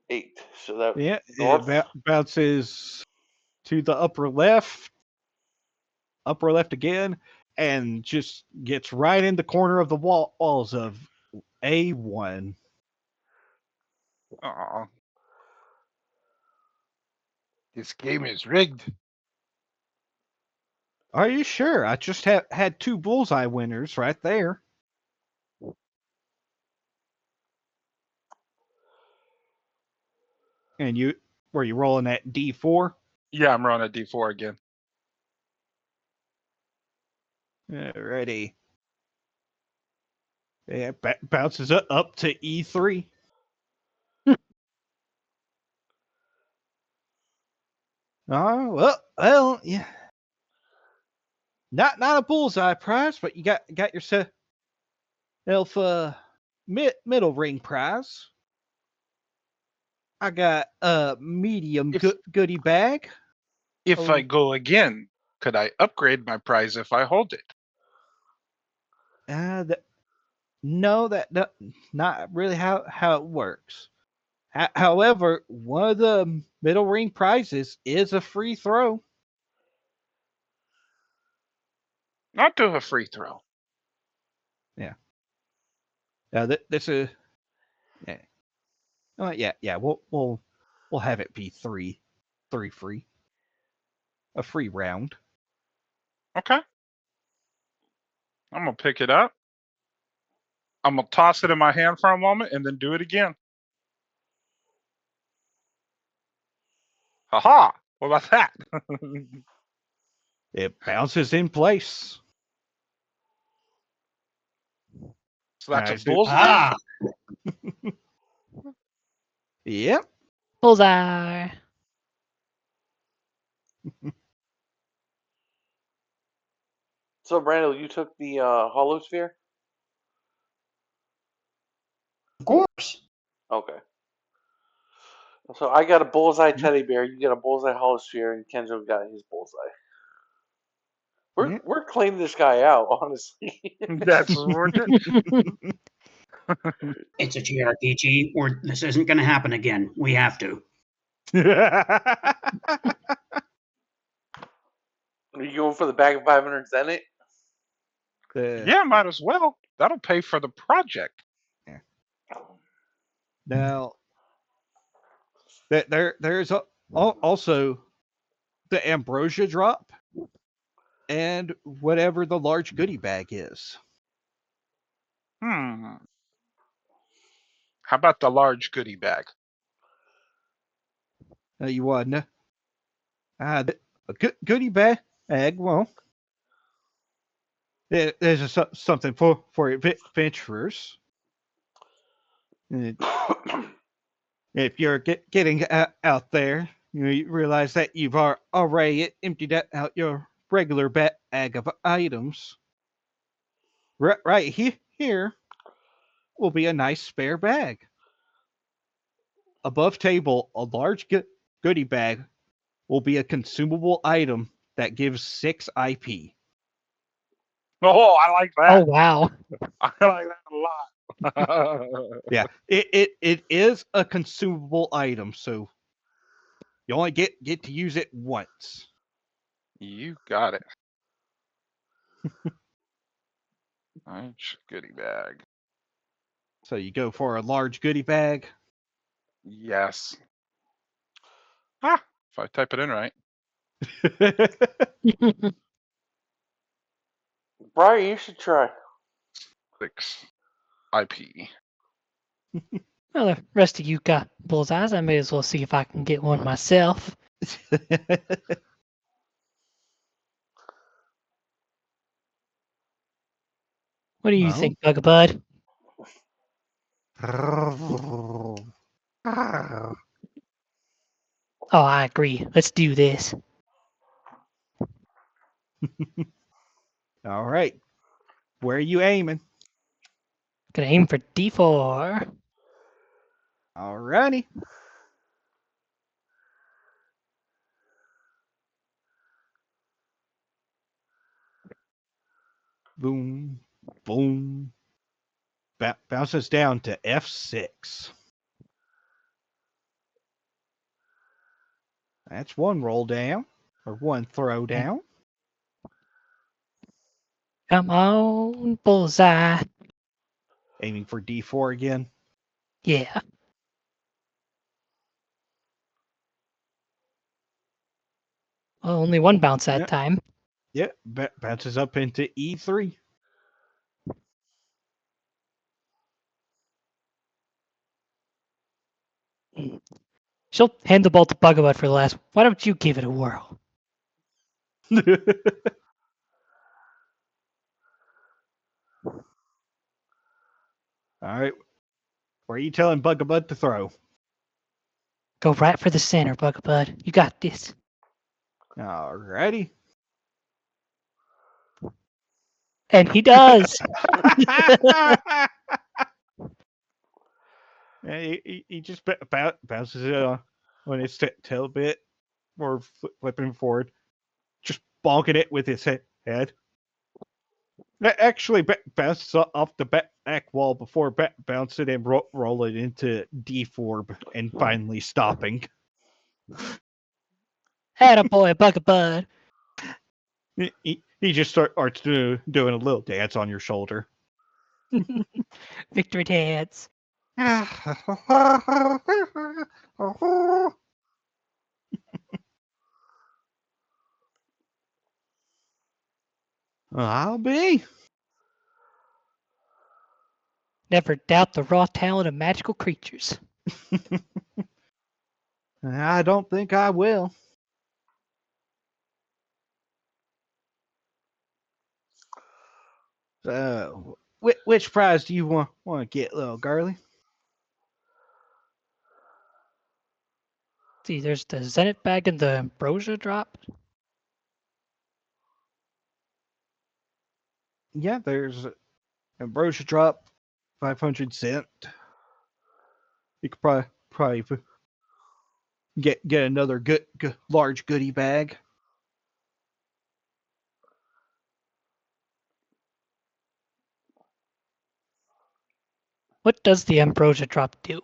8. So that Yeah, north. it bounces to the upper left again, and just gets right in the corner of the walls of A1. Oh, this game is rigged. Are you sure? I just had 2 bullseye winners right there. And were you rolling at D4? Yeah, I'm rolling a D4 again. Alrighty. Yeah, bounces up to E3. Oh, well, yeah. Not a bullseye prize, but you got yourself middle ring prize. I got a medium goodie bag. If I go again, could I upgrade my prize if I hold it? No, not really how it works. However, one of the middle ring prizes is a free throw. Not do a free throw. Yeah. This is yeah. Yeah. We'll have it be three free. A free round. Okay. I'm gonna pick it up. I'm gonna toss it in my hand for a moment and then do it again. Haha! What about that? It bounces in place. So that's a So- bullseye? Ah, Yep. Bullseye. So, Brandon, you took the holosphere? of course. Okay. So I got a bullseye teddy bear, you got a bullseye holosphere, and Kenzo got his bullseye. We're claiming this guy out, honestly. That's what we're doing. It's a JRPG, or this isn't going to happen again. We have to. Are you going for the bag of 500 Zenit? Yeah, might as well. That'll pay for the project. Now, there's also the ambrosia drop and whatever the large goodie bag is. How about the large goodie bag? You want to a goodie bag? Well, there's something for adventurers. If you're getting out there, you realize that you've already emptied out your regular bag of items. Right here will be a nice spare bag. Above table, a large goodie bag will be a consumable item that gives 6 IP. Oh, I like Oh that. wow. I like that a lot. Yeah, it is a consumable item, so you only get to use it once. You got it. Large goodie bag. So you go for a large goodie bag. Yes. If I type it in right. Brian, you should try. 6 IP. Well, the rest of you got bullseyes. I may as well see if I can get one myself. What do you Well. think, Bugabud? Oh, I agree. Let's do this. All right. Where are you aiming? Gonna aim for D4. All righty. Boom, boom. Bounces down to F6. That's one roll down, or one throw down. Come on, bullseye. Aiming for D4 again. Yeah. Well, only one bounce that Yep. time. Yep, bounces up into E3. She'll hand the ball to Bugabud for the last. Why don't you give it a whirl? All right. Where are you telling Bugabud to throw? Go right for the center, Bugabud. You got this. All righty. And he does. He just bounces it on his tail bit, or flipping forward, just bonking it with his head. That actually bounces off the back wall before bouncing and roll it into D4 and finally stopping. Attaboy, Bugabud. He just starts doing a little dance on your shoulder. Victory dance. I'll be. Never doubt the raw talent of magical creatures. I don't think I will. So, which prize do you want to get, little girly? See, there's the Zenith bag and the ambrosia drop. Yeah, there's ambrosia drop, 500 cent. You could probably get another good large goodie bag. What does the ambrosia drop do?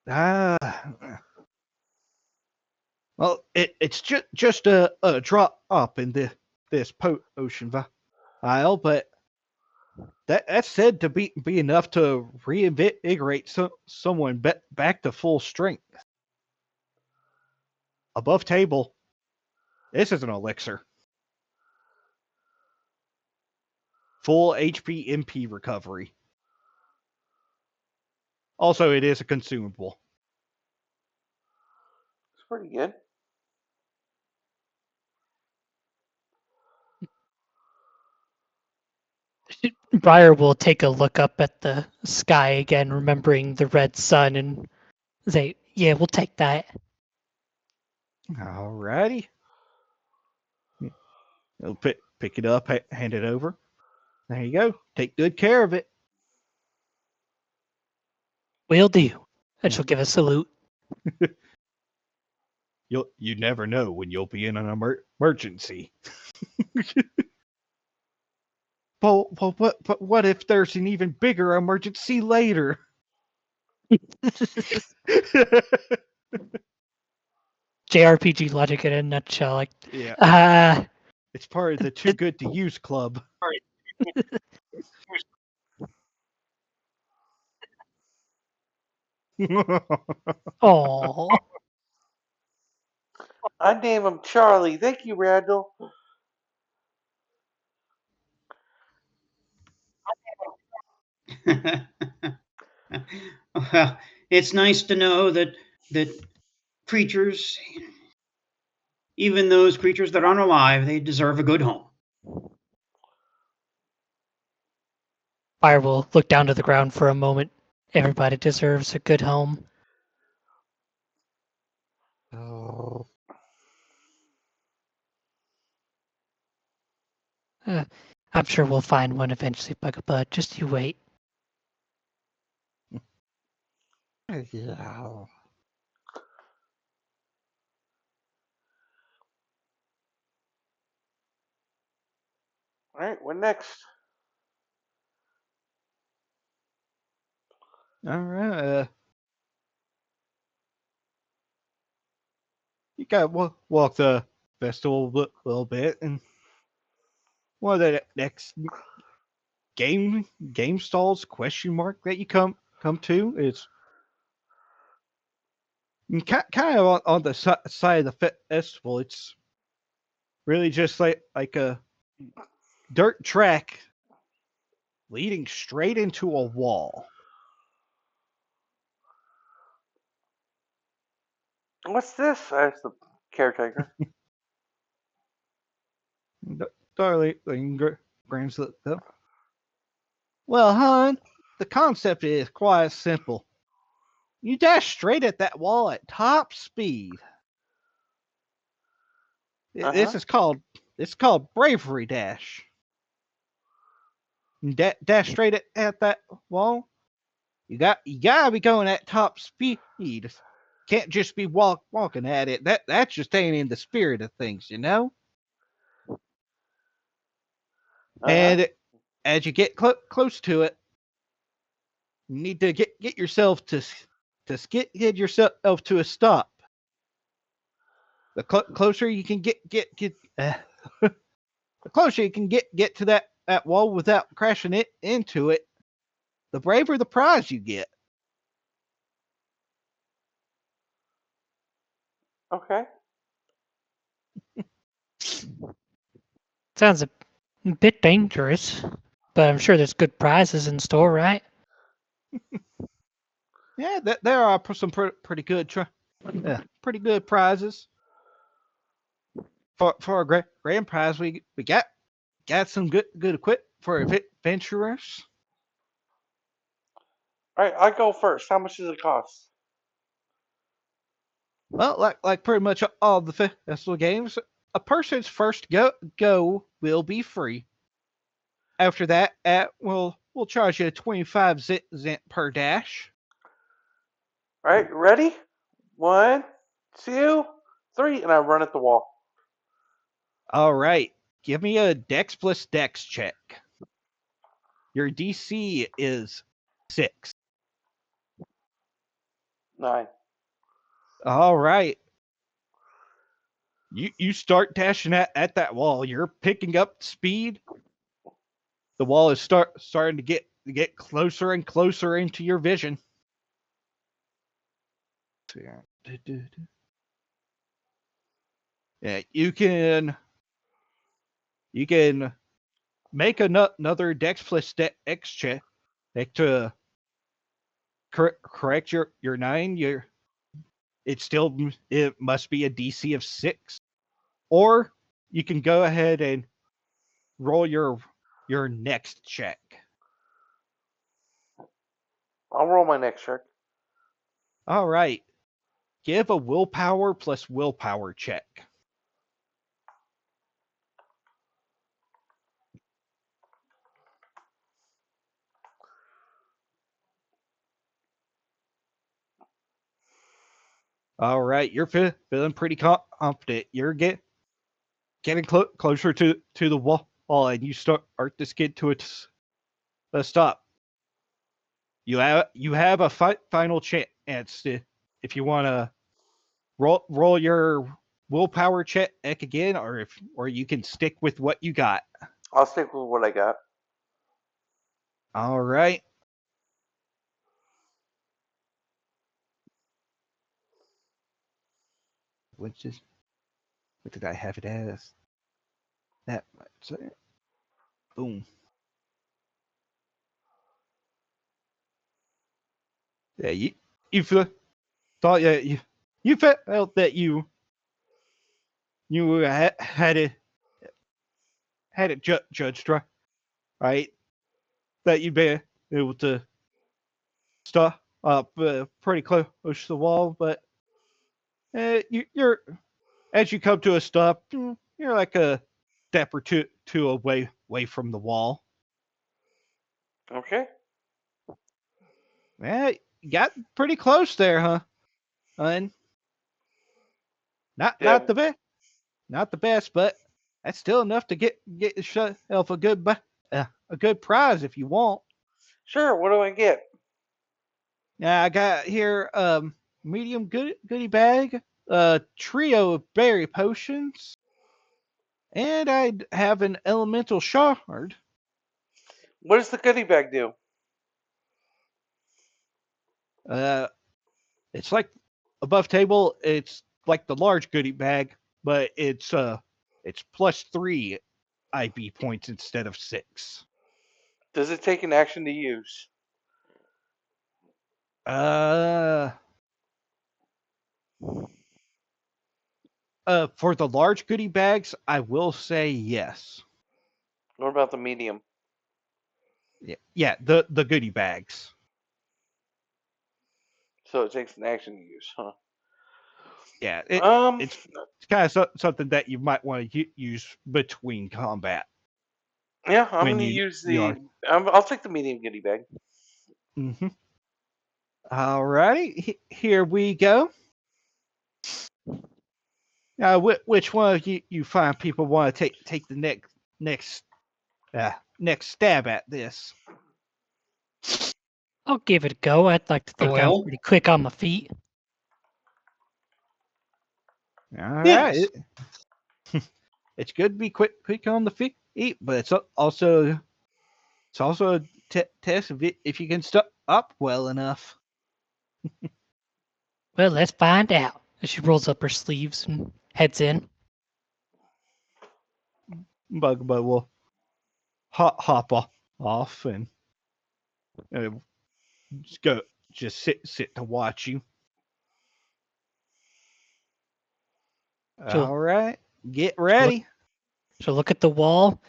Well, it's just a drop up in this potion vial, but that's said to be enough to reinvigorate someone back to full strength. Above table, this is an elixir. Full HP MP recovery. Also, it is a consumable. It's pretty good. Briar will take a look up at the sky again, remembering the red sun, and say, "Yeah, we'll take that." Alrighty. He'll pick it up, hand it over. There you go. Take good care of it. Will do. And she'll give a salute. You never know when you'll be in an emergency. But what if there's an even bigger emergency later? JRPG logic in a nutshell. Like, yeah. It's part of the Too Good to Use club. oh, I name him Charlie. Thank you, Randall. Well, it's nice to know that creatures, even those creatures that aren't alive, they deserve a good home. Fire will look down to the ground for a moment. Everybody deserves a good home. Oh. I'm sure we'll find one eventually, Bugabud. Just you wait. Yeah. All right, what next? All right. You got to walk the festival a little bit, and one of the next game stalls question mark that you come to is kind of on the side of the festival. It's really just like a dirt track leading straight into a wall. What's this? Asked the caretaker. Darling grams it up. Well, hon, the concept is quite simple. You dash straight at that wall at top speed. This is called bravery dash. You dash straight at that wall. You gotta be going at top speed. Can't just be walking at it. That's just staying in the spirit of things, you know. And as you get close to it, you need to get yourself to get yourself to a stop. The closer you can get the closer you can get to that wall without crashing it into it, the braver the prize you get. Okay. Sounds a bit dangerous, but I'm sure there's good prizes in store, right? Yeah, there are some pretty good pretty good prizes. For a grand prize, we got some good equipment for adventurers. All right, I go first. How much does it cost? Well, like pretty much all the festival games, a person's first go will be free. After that, we'll charge you 25 cent per dash. All right, ready? 1, 2, 3, and I run at the wall. All right, give me a Dex plus Dex check. Your DC is 6. 9. All right. You start dashing at that wall. You're picking up speed. The wall is starting to get closer and closer into your vision. Yeah, you can make another Dex plus Dex check to correct your 9. It must be a DC of 6, or you can go ahead and roll your next check. I'll roll my next check. All right, give a willpower plus willpower check. All right, you're feeling pretty confident. You're getting closer to the wall, and you start to skid to a stop. You have a final chance if you want to roll your willpower check again, or you can stick with what you got. I'll stick with what I got. All right. What did I have it as? That might say. Boom. Yeah, you thought you felt that you had it judged right, that you'd be able to stop up pretty close to the wall, but you're as you come to a stop, you're like a step or two away from the wall. Okay. Yeah, you got pretty close there, huh? And not Yeah. not the best, but that's still enough to get yourself a good prize if you want. Sure. What do I get? Now I got here medium goodie bag, a trio of berry potions, and I'd have an elemental shard. What does the goodie bag do? It's like above table. It's like the large goodie bag, but it's plus 3 IB points instead of 6. Does it take an action to use? For the large goodie bags, I will say yes. What about the medium? Yeah, the goodie bags. So it takes an action to use, huh? Yeah, Um. it's kind of something that you might want to use between combat. Yeah, I'm when gonna you use you the. are. I'll take the medium goodie bag. Mm-hmm. All right, here we go. Now, which one of you fine people want to take the next stab at this? I'll give it a go. I'd like to think I'm Well, pretty quick on my feet. All right. yes. It's good to be quick on the feet, but it's also a test if you can stop up well enough. Well, let's find out. As she rolls up her sleeves and heads in. But will hop off and uh, just sit to watch you. She'll, All right, get she'll, look, ready. she'll look at the wall,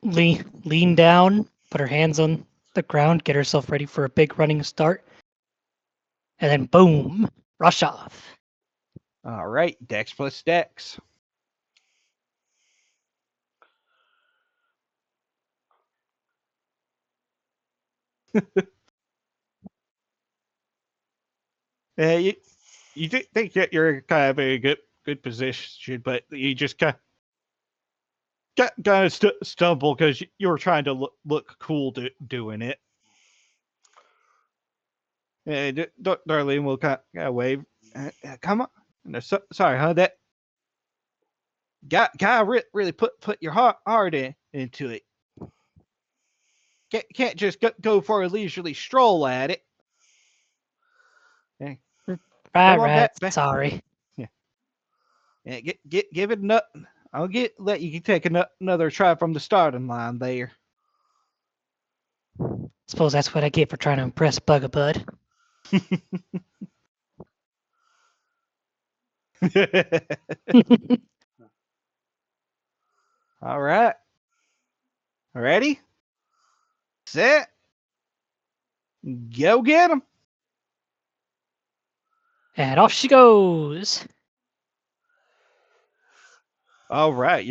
lean down, put her hands on the ground, get herself ready for a big running start, and then boom, rush off. All right, Dex plus Dex. You think that you're kind of in a good position, but you just kind of stumble because you were trying to look cool doing it. And Darlene will kind of wave. Come on, No, sorry, huh? That guy really put your heart into it. Can't just go for a leisurely stroll at it. Okay. Come on Right. back. Sorry. Yeah, give it I'll let you take another try from the starting line there. Suppose that's what I get for trying to impress Bugabud. All right. Ready? Set. Go get him. And off she goes. All right.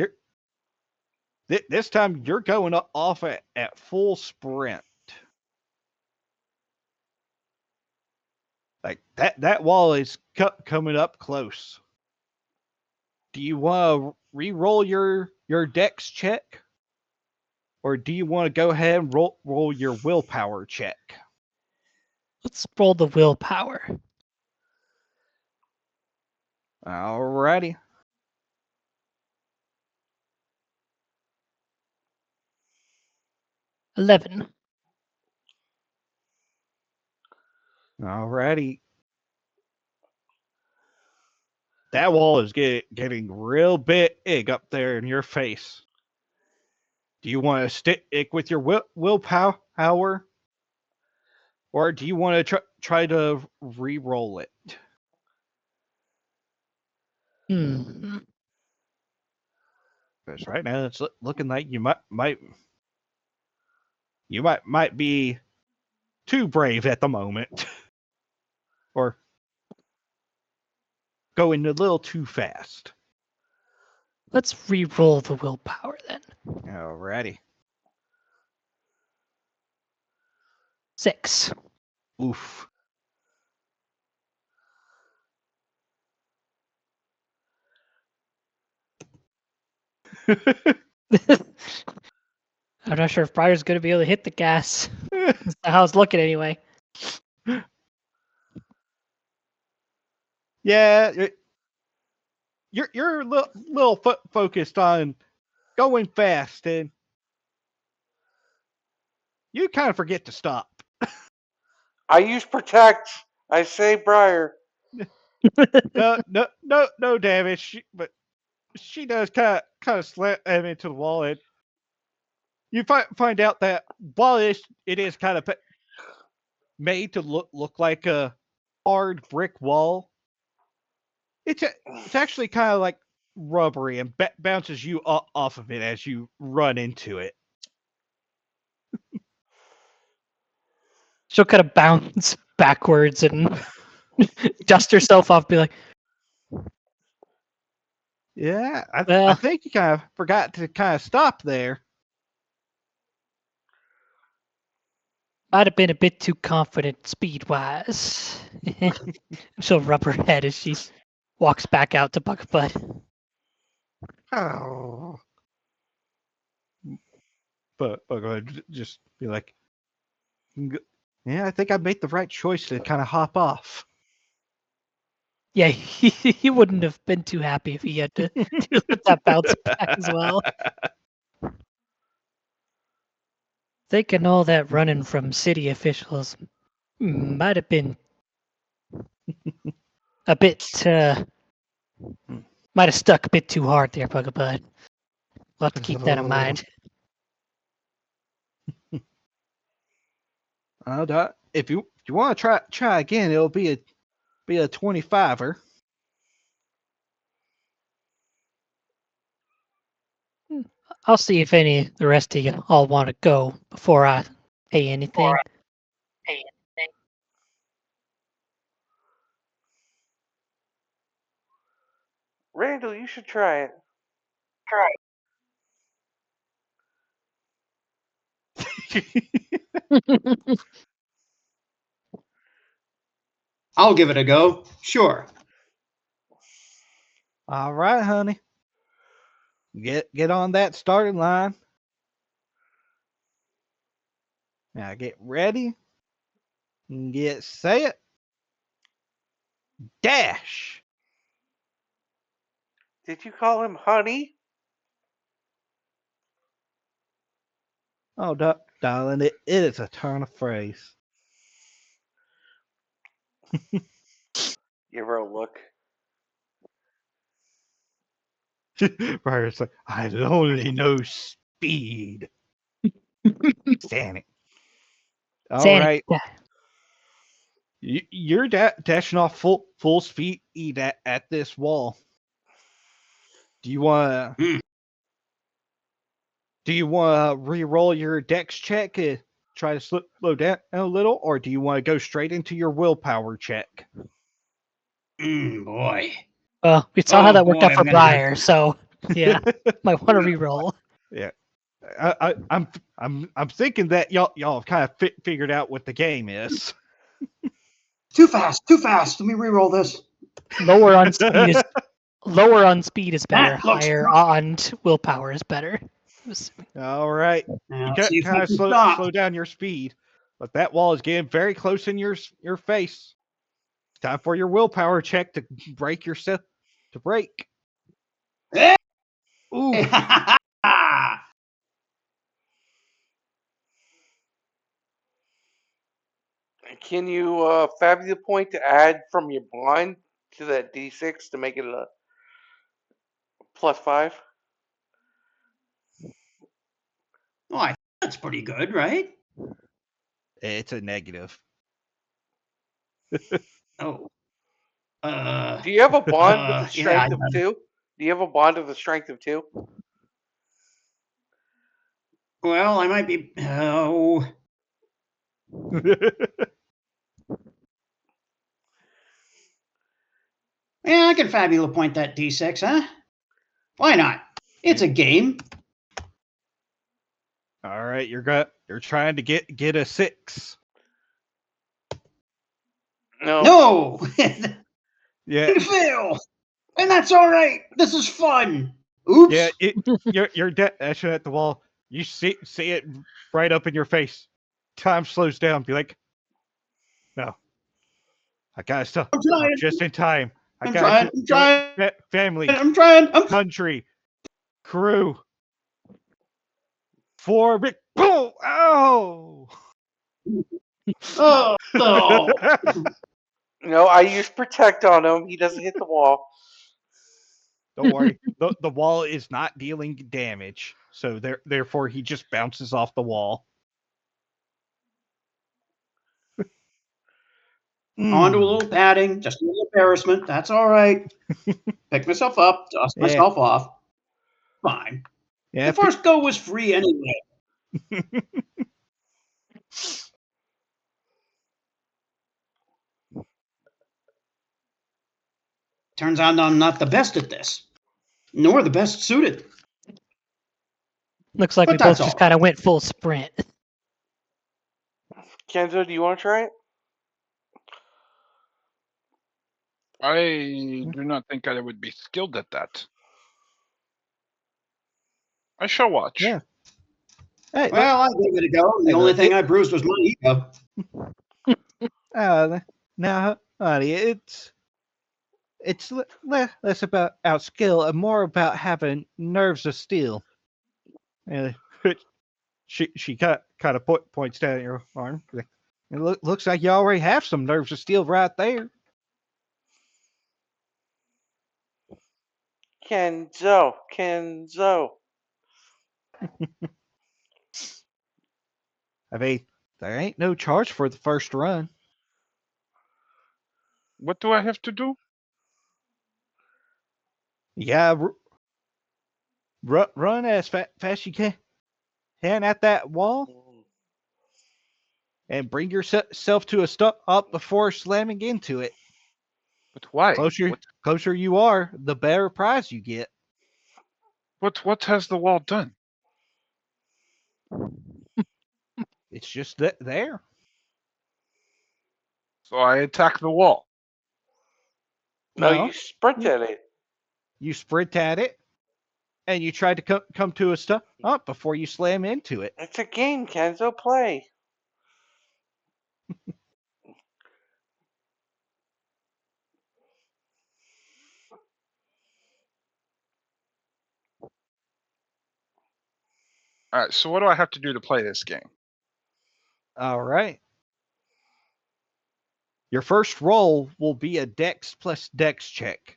This time you're going off at full sprint. Like that wall is coming up close. Do you want to re-roll your dex check? Or do you want to go ahead and roll your willpower check? Let's roll the willpower. Alrighty. $11. Alrighty. That wall is getting real big up there in your face. Do you want to stick with your willpower? Or do you want to try to re-roll it? Because right now it's looking like you might be too brave at the moment, or going a little too fast. Let's re-roll the willpower then. Alrighty. 6. Oof. I'm not sure if Briar's going to be able to hit the gas. That's how it's looking anyway. Yeah, you're a little focused on going fast, and you kind of forget to stop. I use protect. I say Briar. No damage, but she does kind of slam him into the wall, and you find out that while it is kind of made to look like a hard brick wall, it's actually kind of like rubbery and bounces you off of it as you run into it. She'll kind of bounce backwards and dust herself off, be like, Yeah, I well, think you kind of forgot to kind of stop there. might have been a bit too confident speed-wise. She'll rub her head as she walks back out to Bugabud. Oh. But go ahead, just be like, yeah, I think I made the right choice to kind of hop off. Yeah, he wouldn't have been too happy if he had to deal with that bounce back as well. Thinking all that running from city officials might have been a bit, might have stuck a bit too hard there, Bugabud. We'll have to keep that in mind. If you want to try again, it'll be a 25er. I'll see if any of the rest of you all want to go before I pay anything. Randall, you should try it. I'll give it a go. Sure. All right, honey. Get on that starting line. Now get ready. Get set. Dash. Did you call him honey? Oh, darling, it is a turn of phrase. Give her a look. Briar's like, I only know speed. Stand it. All Sandy. right. Yeah. You're dashing off full speed at this wall. Do you want to? Hmm. Do you want to re-roll your dex check to try to slow down a little, or do you want to go straight into your willpower check? Boy. Well, we saw how Oh that worked boy, out for I'm gonna have Briar, so yeah, might want to re-roll. Yeah, I'm thinking that y'all have kind of figured out what the game is. Too fast. Let me re-roll this. Lower on speed is better. That looks Higher on willpower is better. All right, Now, you let's see if kind I of can stop. slow down your speed, but that wall is getting very close in your face. Time for your willpower check to break yourself to break. Hey! Ooh, Can you Fabula point to add from your blind to that D6 to make it a +5? Well, I think that's pretty good, right? it's a negative. Oh. Do you have a bond with the Yeah. strength of 2? Do you have a bond of the strength of 2? Well, I might be. Oh. Yeah, I can Fabula point that D6, huh? Why not? It's a game. All right, you're trying to get a 6. No. No! Yeah, You fail! And that's alright! This is fun! Oops! yeah. You're dashing at the wall. You see it right up in your face. Time slows down. Be like, no, I gotta stop. I'm trying! Just in time. I I'm gotta trying! family, I'm trying! country, crew. For big boom! Ow! Oh, no! No, I use protect on him. He doesn't hit the wall. Don't worry. The wall is not dealing damage, so therefore he just bounces off the wall. On to a little padding, just a little embarrassment. That's alright. Pick myself up, dust Yeah. myself off. Fine. Yeah. The first go was free anyway. Turns out I'm not the best at this, nor the best suited. Looks like But we that's both just all kind of went full sprint. Kenzo, do you want to try it? I do not think I would be skilled at that. I shall watch. Yeah. Hey, Well, I gave it a go. And the Hey, only look, thing I bruised was my ego. now, honey, it's less about skill and more about having nerves of steel. And she kind of points down at your arm. It looks like you already have some nerves of steel right there. Kenzo. I mean, there ain't no charge for the first run. What do I have to do? Yeah, run as fast you can at that wall and bring yourself to a stop before slamming into it. But why? Closer you are, the better prize you get. What has the wall done? It's just there. So I attack the wall. No, No, you sprint at it. you sprint at it, and you try to come to a stop before you slam into it. It's a game, Kenzo. Play. All right. So what do I have to do to play this game? All right. Your first roll will be a Dex plus Dex check.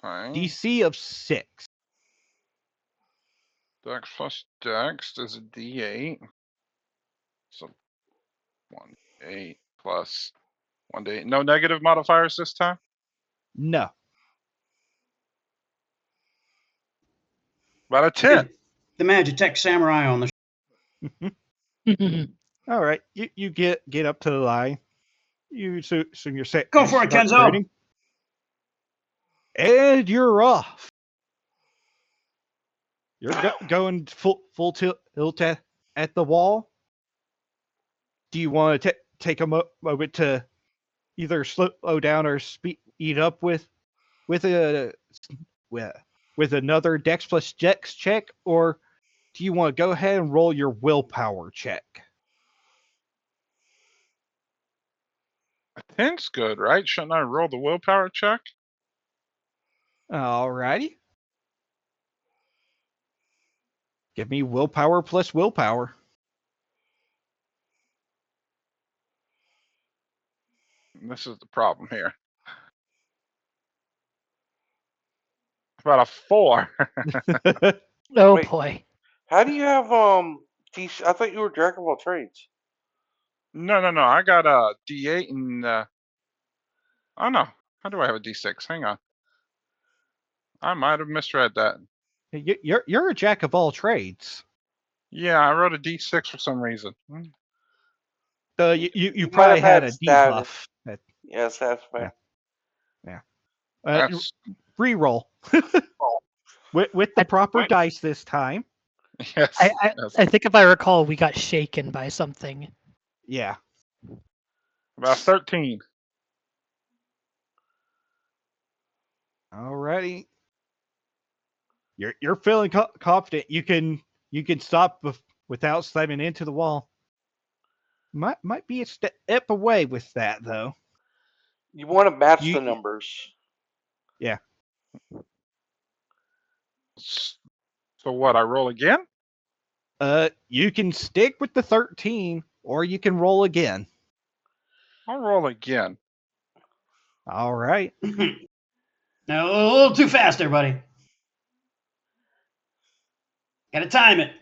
Okay. DC of 6. Dex plus Dex is a D8. So 1d8 plus 1d8. No negative modifiers this time? No. About a 10. The Magitech Samurai on the All right. You get up to the line. You so you're set. Go for it, start Kenzo. trading. And you're off. You're going full tilt at the wall. Do you want to take a moment to either slow down or speed up with another Dex plus Dex check, or do you want to go ahead and roll your willpower check? A 10's good, right? Shouldn't I roll the willpower check? Alrighty. Give me willpower plus willpower. This is the problem here. About a 4. Oh Wait. boy. How do you have I thought you were jack of all trades. No. I got a D8 and oh no. How do I have a D6? Hang on. I might have misread that. You're a jack of all trades. Yeah, I wrote a D6 for some reason. You might probably have had had a status. debuff. Yes, that's fair. Yeah. That's Re-roll with the proper What? dice this time. yes. I think if I recall, we got shaken by something. Yeah. About 13. Alrighty. You're feeling confident. You can stop without slamming into the wall. Might be a step away with that though. You want to match You- the numbers. Yeah. So what? I roll again? You can stick with the 13, or you can roll again. I'll roll again. All right. Now, a little too fast there, buddy. Gotta time it.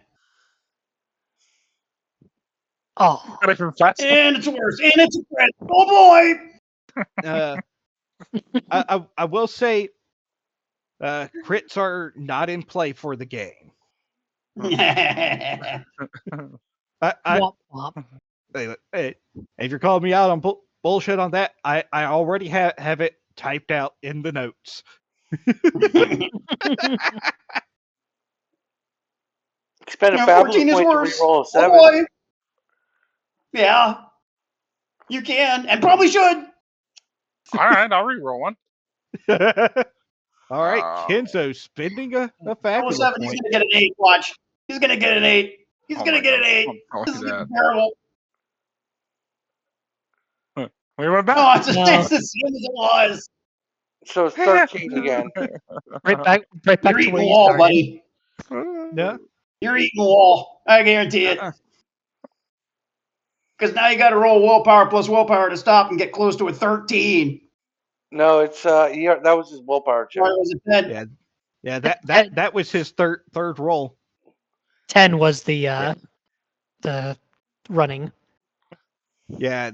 Oh, Got even faster. And it's worse. And it's a crit. Oh boy! I will say, crits are not in play for the game. I womp womp. hey, if you're calling me out on bullshit on that, I already have it typed out in the notes. Spend a Now, fabulous 14 is point to worse. reroll a Oh 7. boy! Yeah. You can, and probably should. All right, I'll re-roll one. All right, Kenzo spending a Roll fabulous 7, he's point. gonna get an 8. Watch. He's gonna get an 8. He's Oh gonna my get God. an 8. Don't This do is gonna that. be terrible. We went back. No, it's, No. it's the same as it was. So it's 13 again. Right back You're to eating where you wall, started. buddy. No. You're eating wall. I guarantee it. Uh-uh. Because now you got to roll willpower plus willpower to stop and get close to a 13. No, it's yeah, that was his willpower check. Or was it 10? Yeah. That was his third roll. 10 was the running. Yeah.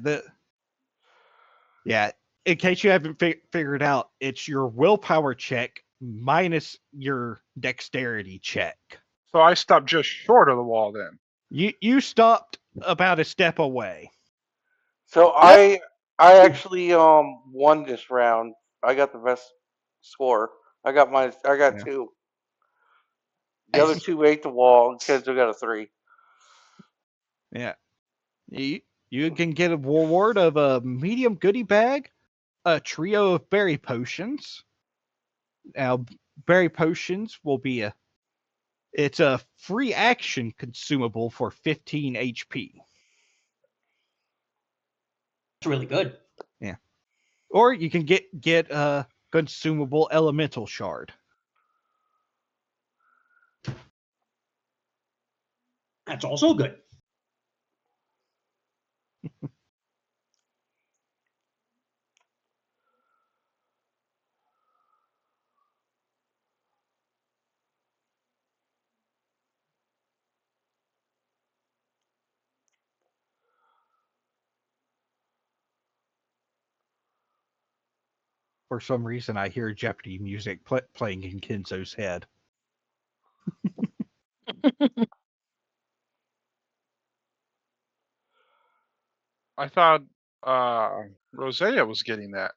In case you haven't figured out, it's your willpower check minus your dexterity check. So I stopped just short of the wall then. You stopped about a step away. So I actually won this round. I got the best score. I got Yeah. 2. The other 2 ate the wall. Kenzo got a 3. Yeah. You can get a reward of a medium goodie bag, a trio of berry potions. Now, berry potions will be it's a free action consumable for 15 HP. It's really good. Or you can get a consumable elemental shard. That's also good. For some reason, I hear Jeopardy music playing in Kenzo's head. I thought Rosea was getting that.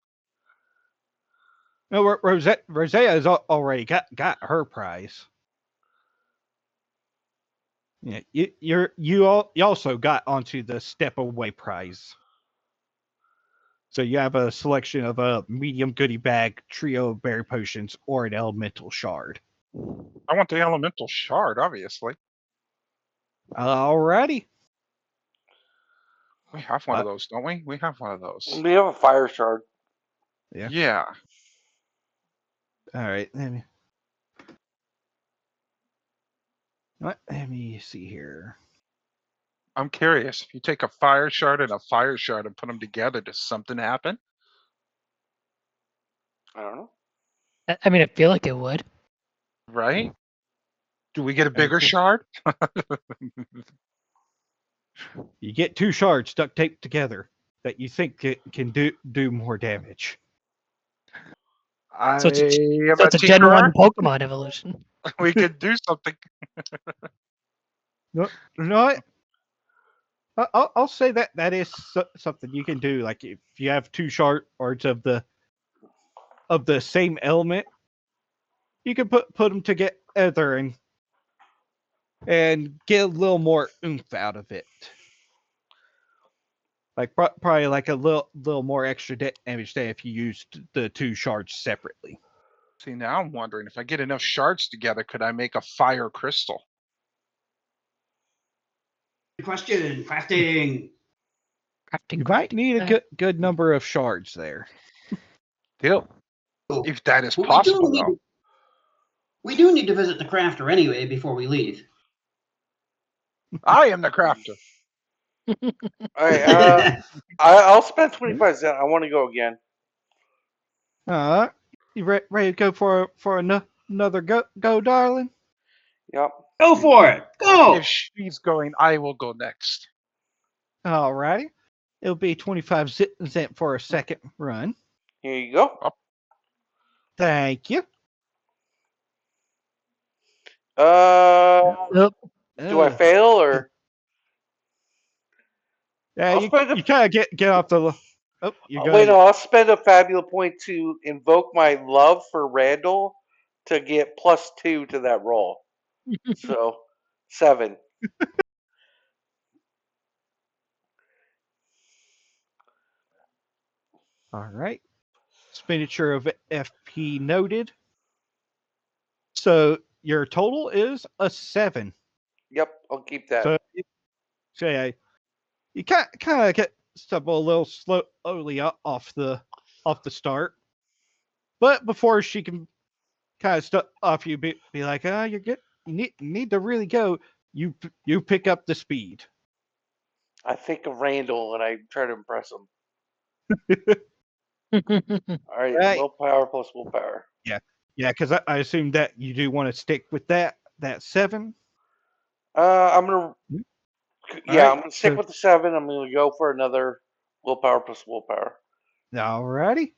No, Rosea has already got her prize. Yeah, you also got onto the step away prize. So you have a selection of a medium goodie bag, trio of berry potions, or an elemental shard. I want the elemental shard, obviously. Alrighty. We have one of those, don't we? We have one of those. We have a fire shard. Yeah. All right. Let me see here. I'm curious. If you take a fire shard and a fire shard and put them together, does something happen? I don't know. I mean, I feel like it would. Right? Do we get a bigger Okay. shard? You get 2 shards duct taped together that you think can do more damage. So it's a, am so a it's a Gen tinkerer. 1 Pokemon evolution. We could do something. No, I'll say that is something you can do. Like if you have 2 shards of the same element, you can put them together and get a little more oomph out of it. Like probably like a little more extra damage there if you used the 2 shards separately. See, now I'm wondering if I get enough shards together, could I make a fire crystal? Good question. Crafting. You might need a good number of shards there. Deal. Oh, If that is but possible, though. we do need to visit the crafter anyway before we leave. I am the crafter. All right. I'll spend 25 cents. I want to go again. You ready to go for another go, darling? Yep. Go for it. Go. If she's going, I will go next. Alrighty. It'll be 25 cent for a second run. Here you go. Thank you. Yep. Do I fail or? Yeah, you kind of get off the. Oh, you Wait, no, I'll spend a Fabula point to invoke my love for Randall to get +2 to that roll. So 7. All right. Expenditure of FP noted. So your total is a 7. Yep, I'll keep that. So yeah, you kind of get stumble a little slowly off the start, but before she can kind of stop you, be like, you're good. You need to really go. You pick up the speed. I think of Randall and I try to impress him. All right, willpower plus willpower. Yeah, because I assume that you do want to stick with that 7. I'm gonna. Yeah, I'm gonna stick with the 7. I'm gonna go for another willpower plus willpower. Alrighty.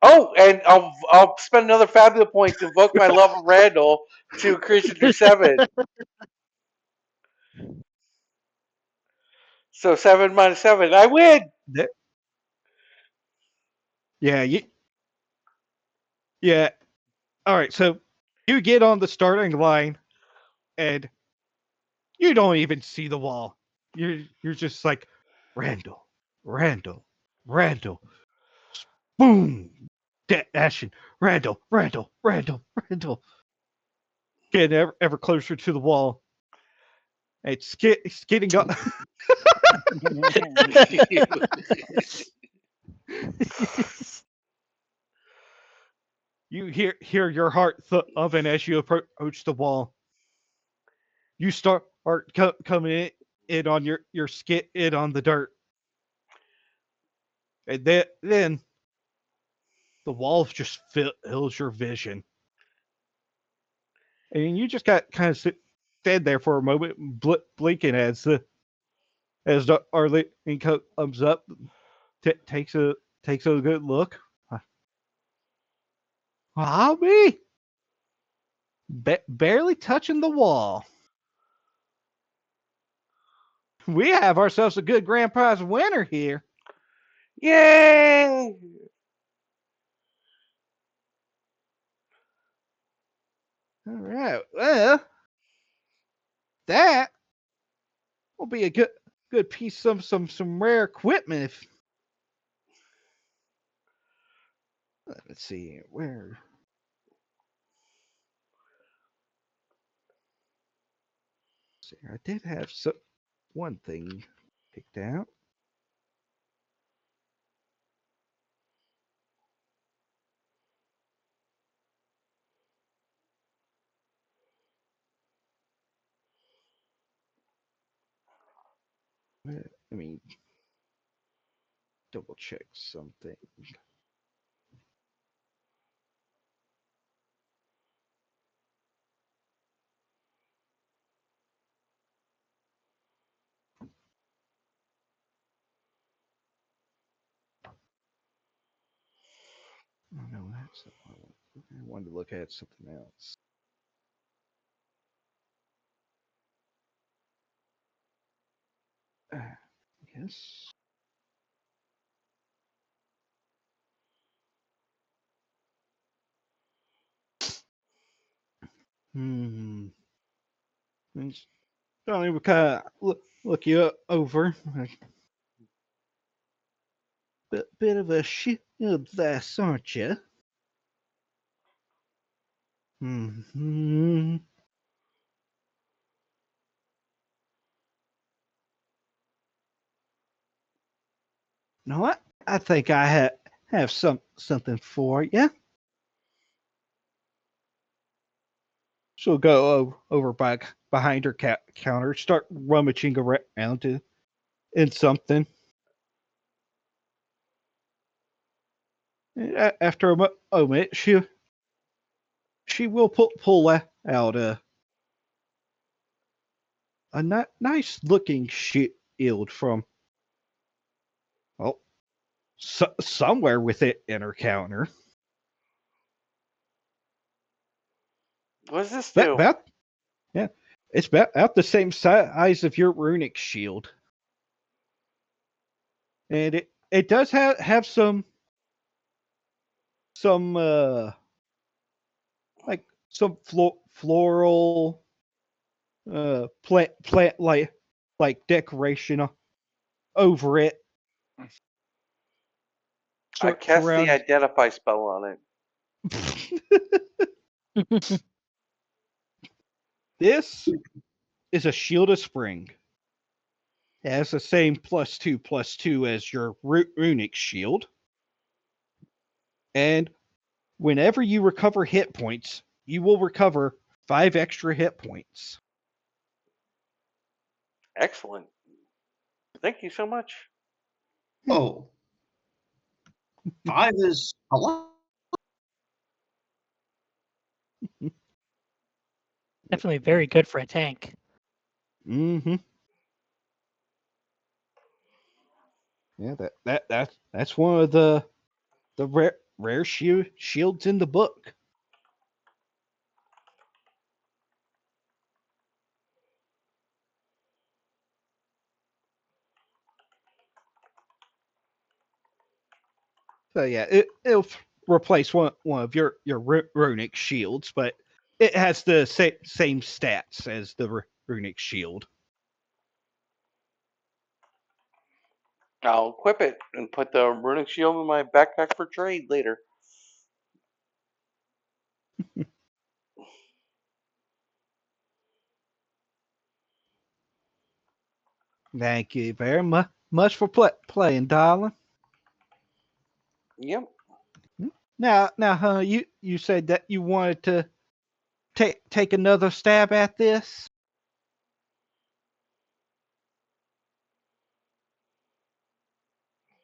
Oh, and I'll spend another Fabula point to invoke my love of Randall to increase it to 7. So 7 minus 7, I win. Yeah, yeah. All right, so you get on the starting line, and you don't even see the wall. You're just like, Randall, boom, dashing, Randall. Getting ever closer to the wall. It's getting up. You hear your heart thumping as you approach the wall. You start coming in on your skin in on the dirt, and then the wall just fills your vision, and you just got kind of stand there for a moment, blinking as the Arlene comes up, takes a good look. I'll be barely touching the wall. We have ourselves a good grand prize winner here. Yay! All right. Well, that will be a good piece of some rare equipment. If let's see where. See, I did have one thing picked out. Let me double check something. Oh, no, that's not what I wanted to look at something else. Yes. Hmm. Don't even kind of look you over. Bit of a shield there, aren't you? Hmm. You know what? I think I have something for you. She'll go over behind her counter, start rummaging around in something. After a moment, she will pull out a nice looking shield from somewhere with it in her counter. What does this do? Yeah, it's about the same size of your runic shield, and it does have some like some floral plant like decoration over it. I cast the Surround. identify spell on it. This is a shield of spring. It has the same +2/+2 as your runic shield. And whenever you recover hit points, you will recover 5 extra hit points. Excellent. Thank you so much. Oh, 5 is a lot. Definitely very good for a tank. Mm-hmm. Yeah, that's one of the rare shields in the book. So yeah, it'll replace one of your runic shields, but it has the same stats as the runic shield. I'll equip it and put the runic shield in my backpack for trade later. Thank you very much for playing, darling. Yep. Now, huh? You said that you wanted to take another stab at this.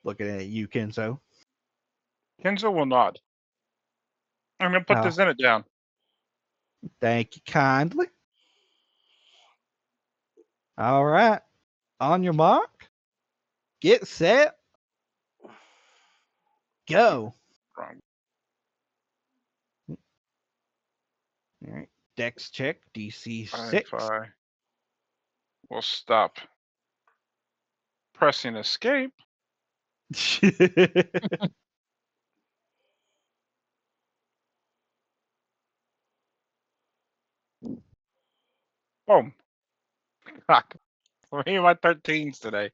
looking at you, Kenzo. Kenzo will nod. I'm gonna put Oh. this in it down. Thank you kindly. All right. On your mark. Get set. Go. Wrong. All right. Dex check. DC If 6. I will stop pressing escape. Boom. God. Me and my 13s today.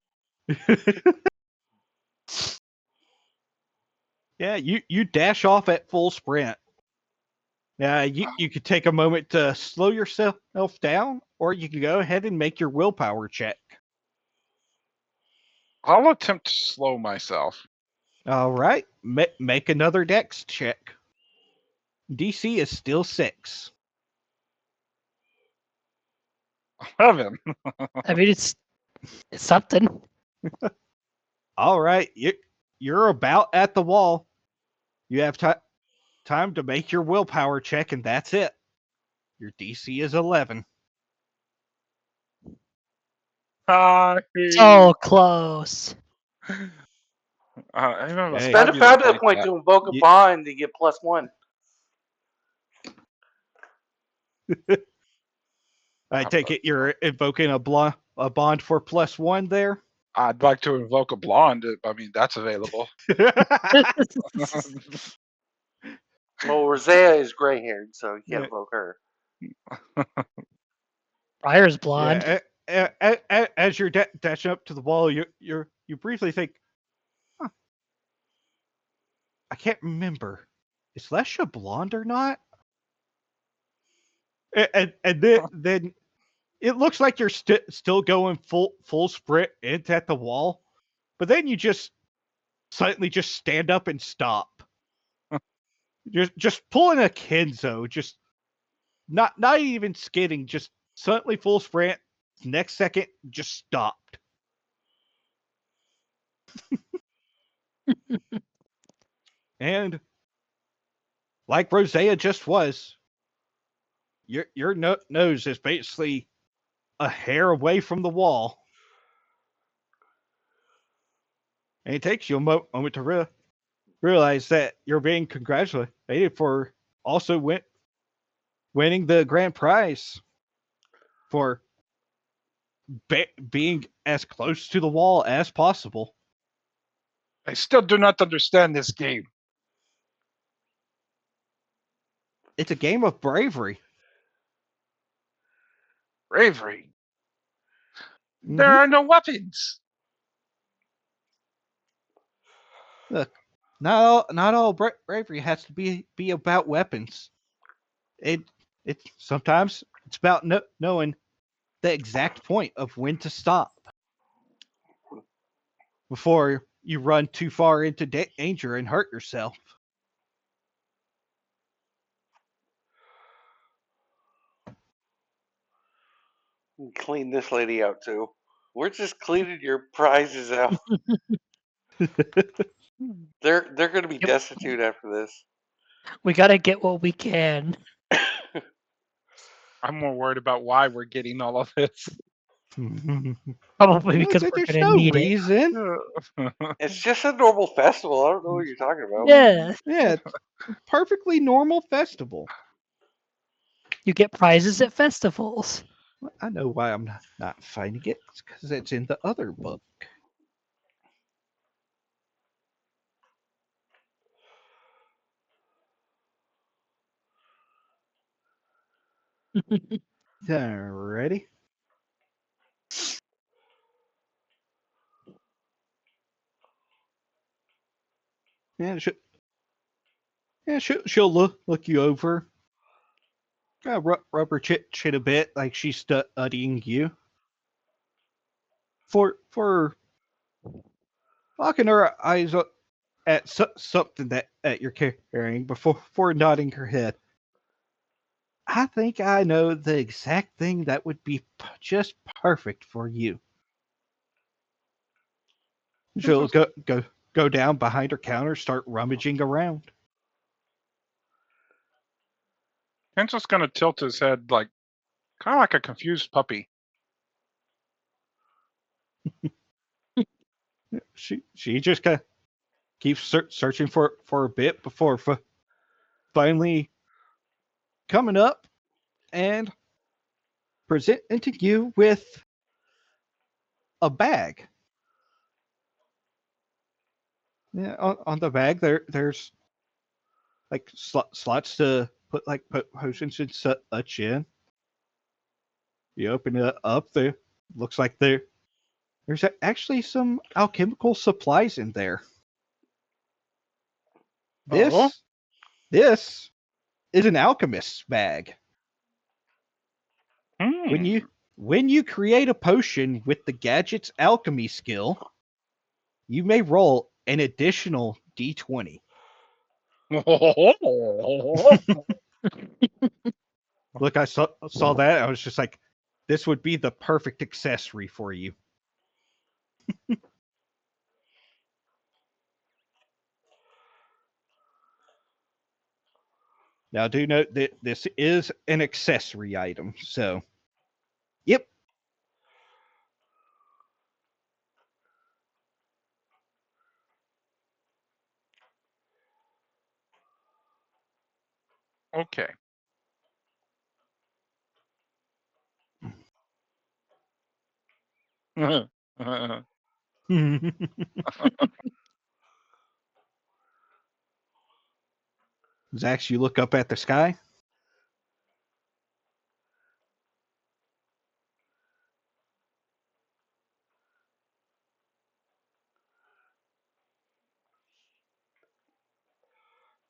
Yeah, you dash off at full sprint. Yeah, you could take a moment to slow yourself down, or you can go ahead and make your willpower check. I'll attempt to slow myself. All right, make another dex check. DC is still 6. 11. I mean, it's something. All right, you're about at the wall. You have time to make your willpower check, and that's it. Your DC is 11. So close. I remember Hey. Spend a Fabula Fabula played point that. to invoke a You- bond to get +1. I take it you're invoking a bond for +1 there. I'd like to invoke a blonde. I mean, that's available. Well, Rosea is gray-haired, so you can't Yeah. invoke her. Briar's blonde. Yeah, as you're dashing up to the wall, you briefly think, huh, I can't remember. Is Lesha blonde or not? And then it looks like you're still going full sprint into at the wall, but then you just suddenly just stand up and stop. just pulling a Kenzo, just not even skidding, just suddenly full sprint. Next second, just stopped. And like Rosea just was, your nose is basically a hair away from the wall. And it takes you a moment to realize that you're being congratulated for also winning the grand prize for being as close to the wall as possible. I still do not understand this game. It's a game of bravery. Bravery. Mhm. There are no weapons. Look, not all bravery has to be about weapons. It sometimes it's about knowing the exact point of when to stop before you run too far into danger and hurt yourself. Clean this lady out too. We're just cleaning your prizes out. They're going to be Yep. destitute after this. We gotta get what we can. I'm more worried about why we're getting all of this. Probably because we're There's gonna no need it. reason. It's just a normal festival. I don't know what you're talking about. Yeah, Yeah, it's perfectly normal festival. you get prizes at festivals. I know why I'm not finding it. It's because it's in the other book. Ready? Yeah, she'll look you over. Rub her chin a bit, like she's studying you. For locking her eyes up at something that you're carrying before nodding her head. I think I know the exact thing that would be just perfect for you. She'll go go down behind her counter, start rummaging around. Hensel's gonna tilt his head like kind of like a confused puppy. She just kind of keeps searching for a bit before finally coming up and presenting you with a bag. Yeah, on the bag there's like slots to put potions and such in. You open it up, there looks like there's actually some alchemical supplies in there. Oh. This is an alchemist's bag. Hmm. When you create a potion with the gadget's alchemy skill, you may roll an additional d20. Look, I saw that. I was just like, this would be the perfect accessory for you. Now, do note that this is an accessory item, so yep. Okay. Zax, you look up at the sky.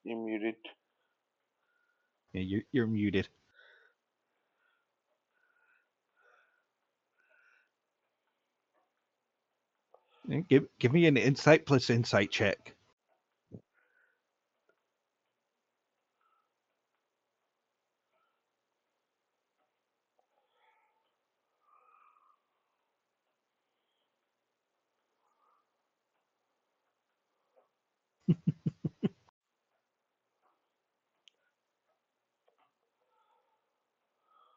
You're muted. Yeah, you're muted. Give me an insight plus insight check.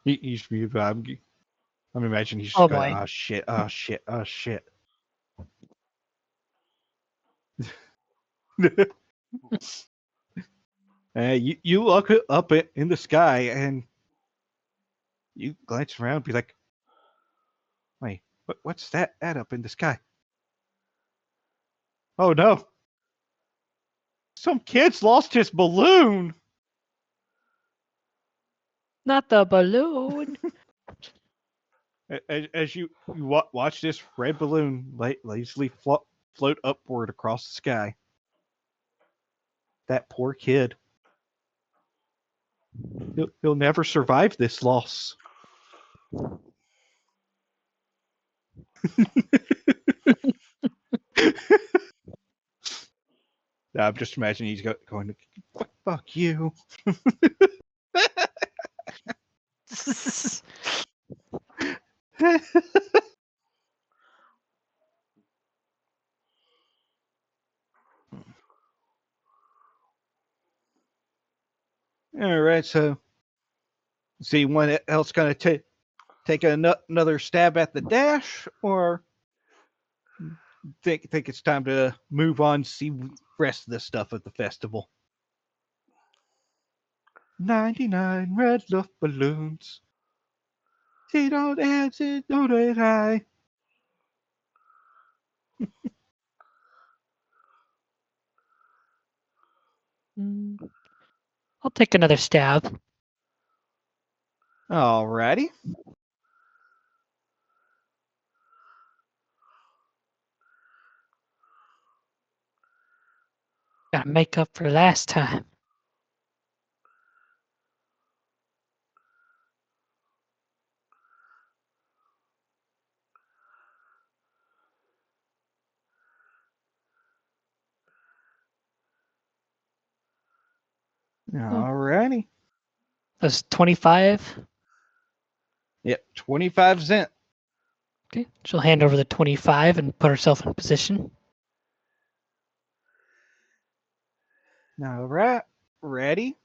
He's muted. I'm imagining he's just Oh going, boy. oh shit, oh shit, oh shit. You look up in the sky and you glance around and be like, wait, what's that up in the sky? Oh no. Some kid's lost his balloon. Not the balloon. As you watch this red balloon lazily float upward across the sky. That poor kid. He'll never survive this loss. I'm just imagining he's going to fuck you. All right, so see one else going to take another stab at the dash, or think it's time to move on, see the rest of the stuff at the festival. 99 red love balloons. See don't answer, don't it high. I'll take another stab. Alrighty. Gotta make up for last time. Alrighty. That's 25. Yep, 25 cent. Okay, she'll hand over the 25 and put herself in position. All right. Ready?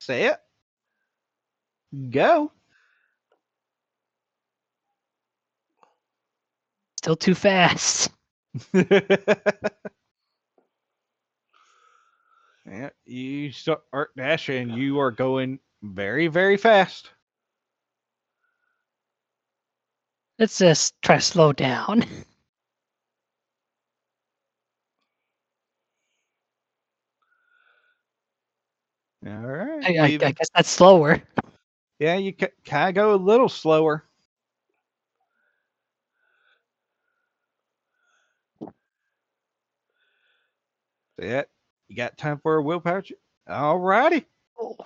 Set. Go. Still too fast. Yeah, you start dashing. You are going very, very fast. Let's just try to slow down. All right. I guess that's slower. Yeah, you kind of go a little slower. Set. You got time for a willpower? All righty. Oh,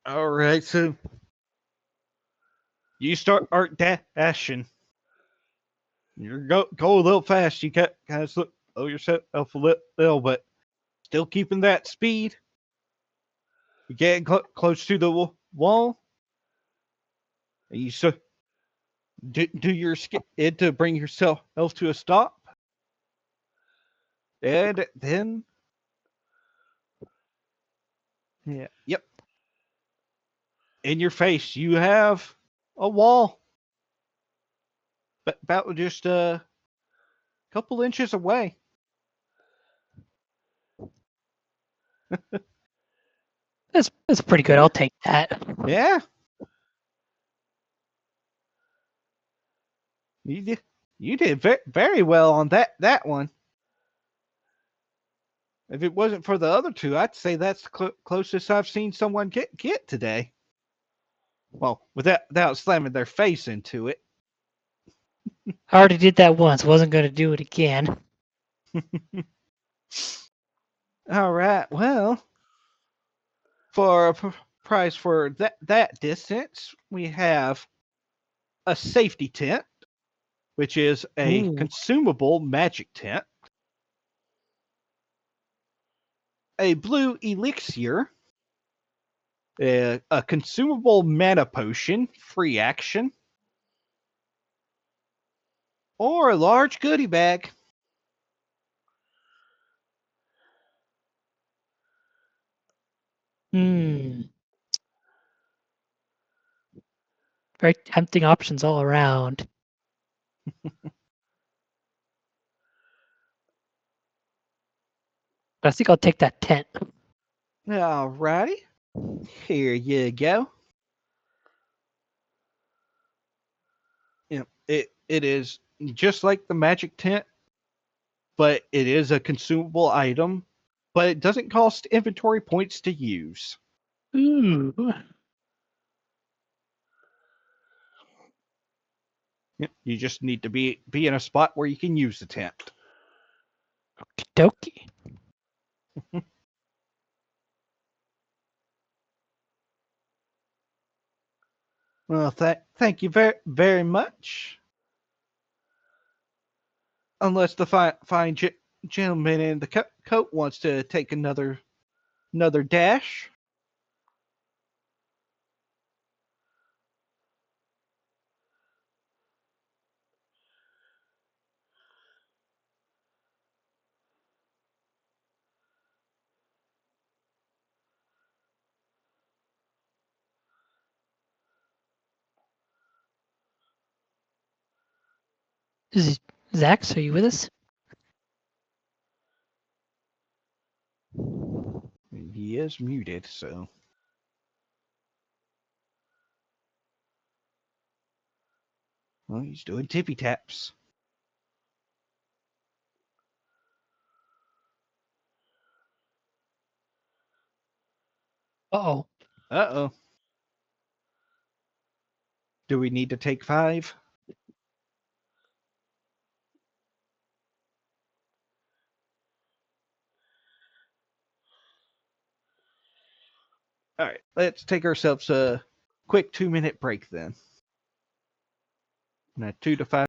All right. So you start dashing. You go a little fast. You kind of slow yourself a little, but still keeping that speed. You get close to the wall, and you do your skid to bring yourself to a stop, and then yep, in your face you have a wall, but about just a couple inches away. that's pretty good. I'll take that. Yeah, you did very well on that one. If it wasn't for the other two, I'd say that's the closest I've seen someone get today. Well, without slamming their face into it. I already did that once. Wasn't going to do it again. All right. Well, for a prize for that distance, we have a safety tent, which is a Ooh. consumable magic tent, a blue elixir, a consumable mana potion, free action, or a large goodie bag. Hmm. Very tempting options all around. But I think I'll take that tent. All righty. Here you go. It is just like the magic tent, but it is a consumable item, but it doesn't cost inventory points to use. Ooh. You just need to be in a spot where you can use the tent. Okie dokie. Well, thank you very much. Unless the fine gentleman in the coat wants to take another dash. Zax, are you with us? He is muted, so. Well, he's doing tippy taps. Uh-oh. Uh-oh. Do we need to take 5? All right, let's take ourselves a quick 2-minute break then. Now, 2 to 5.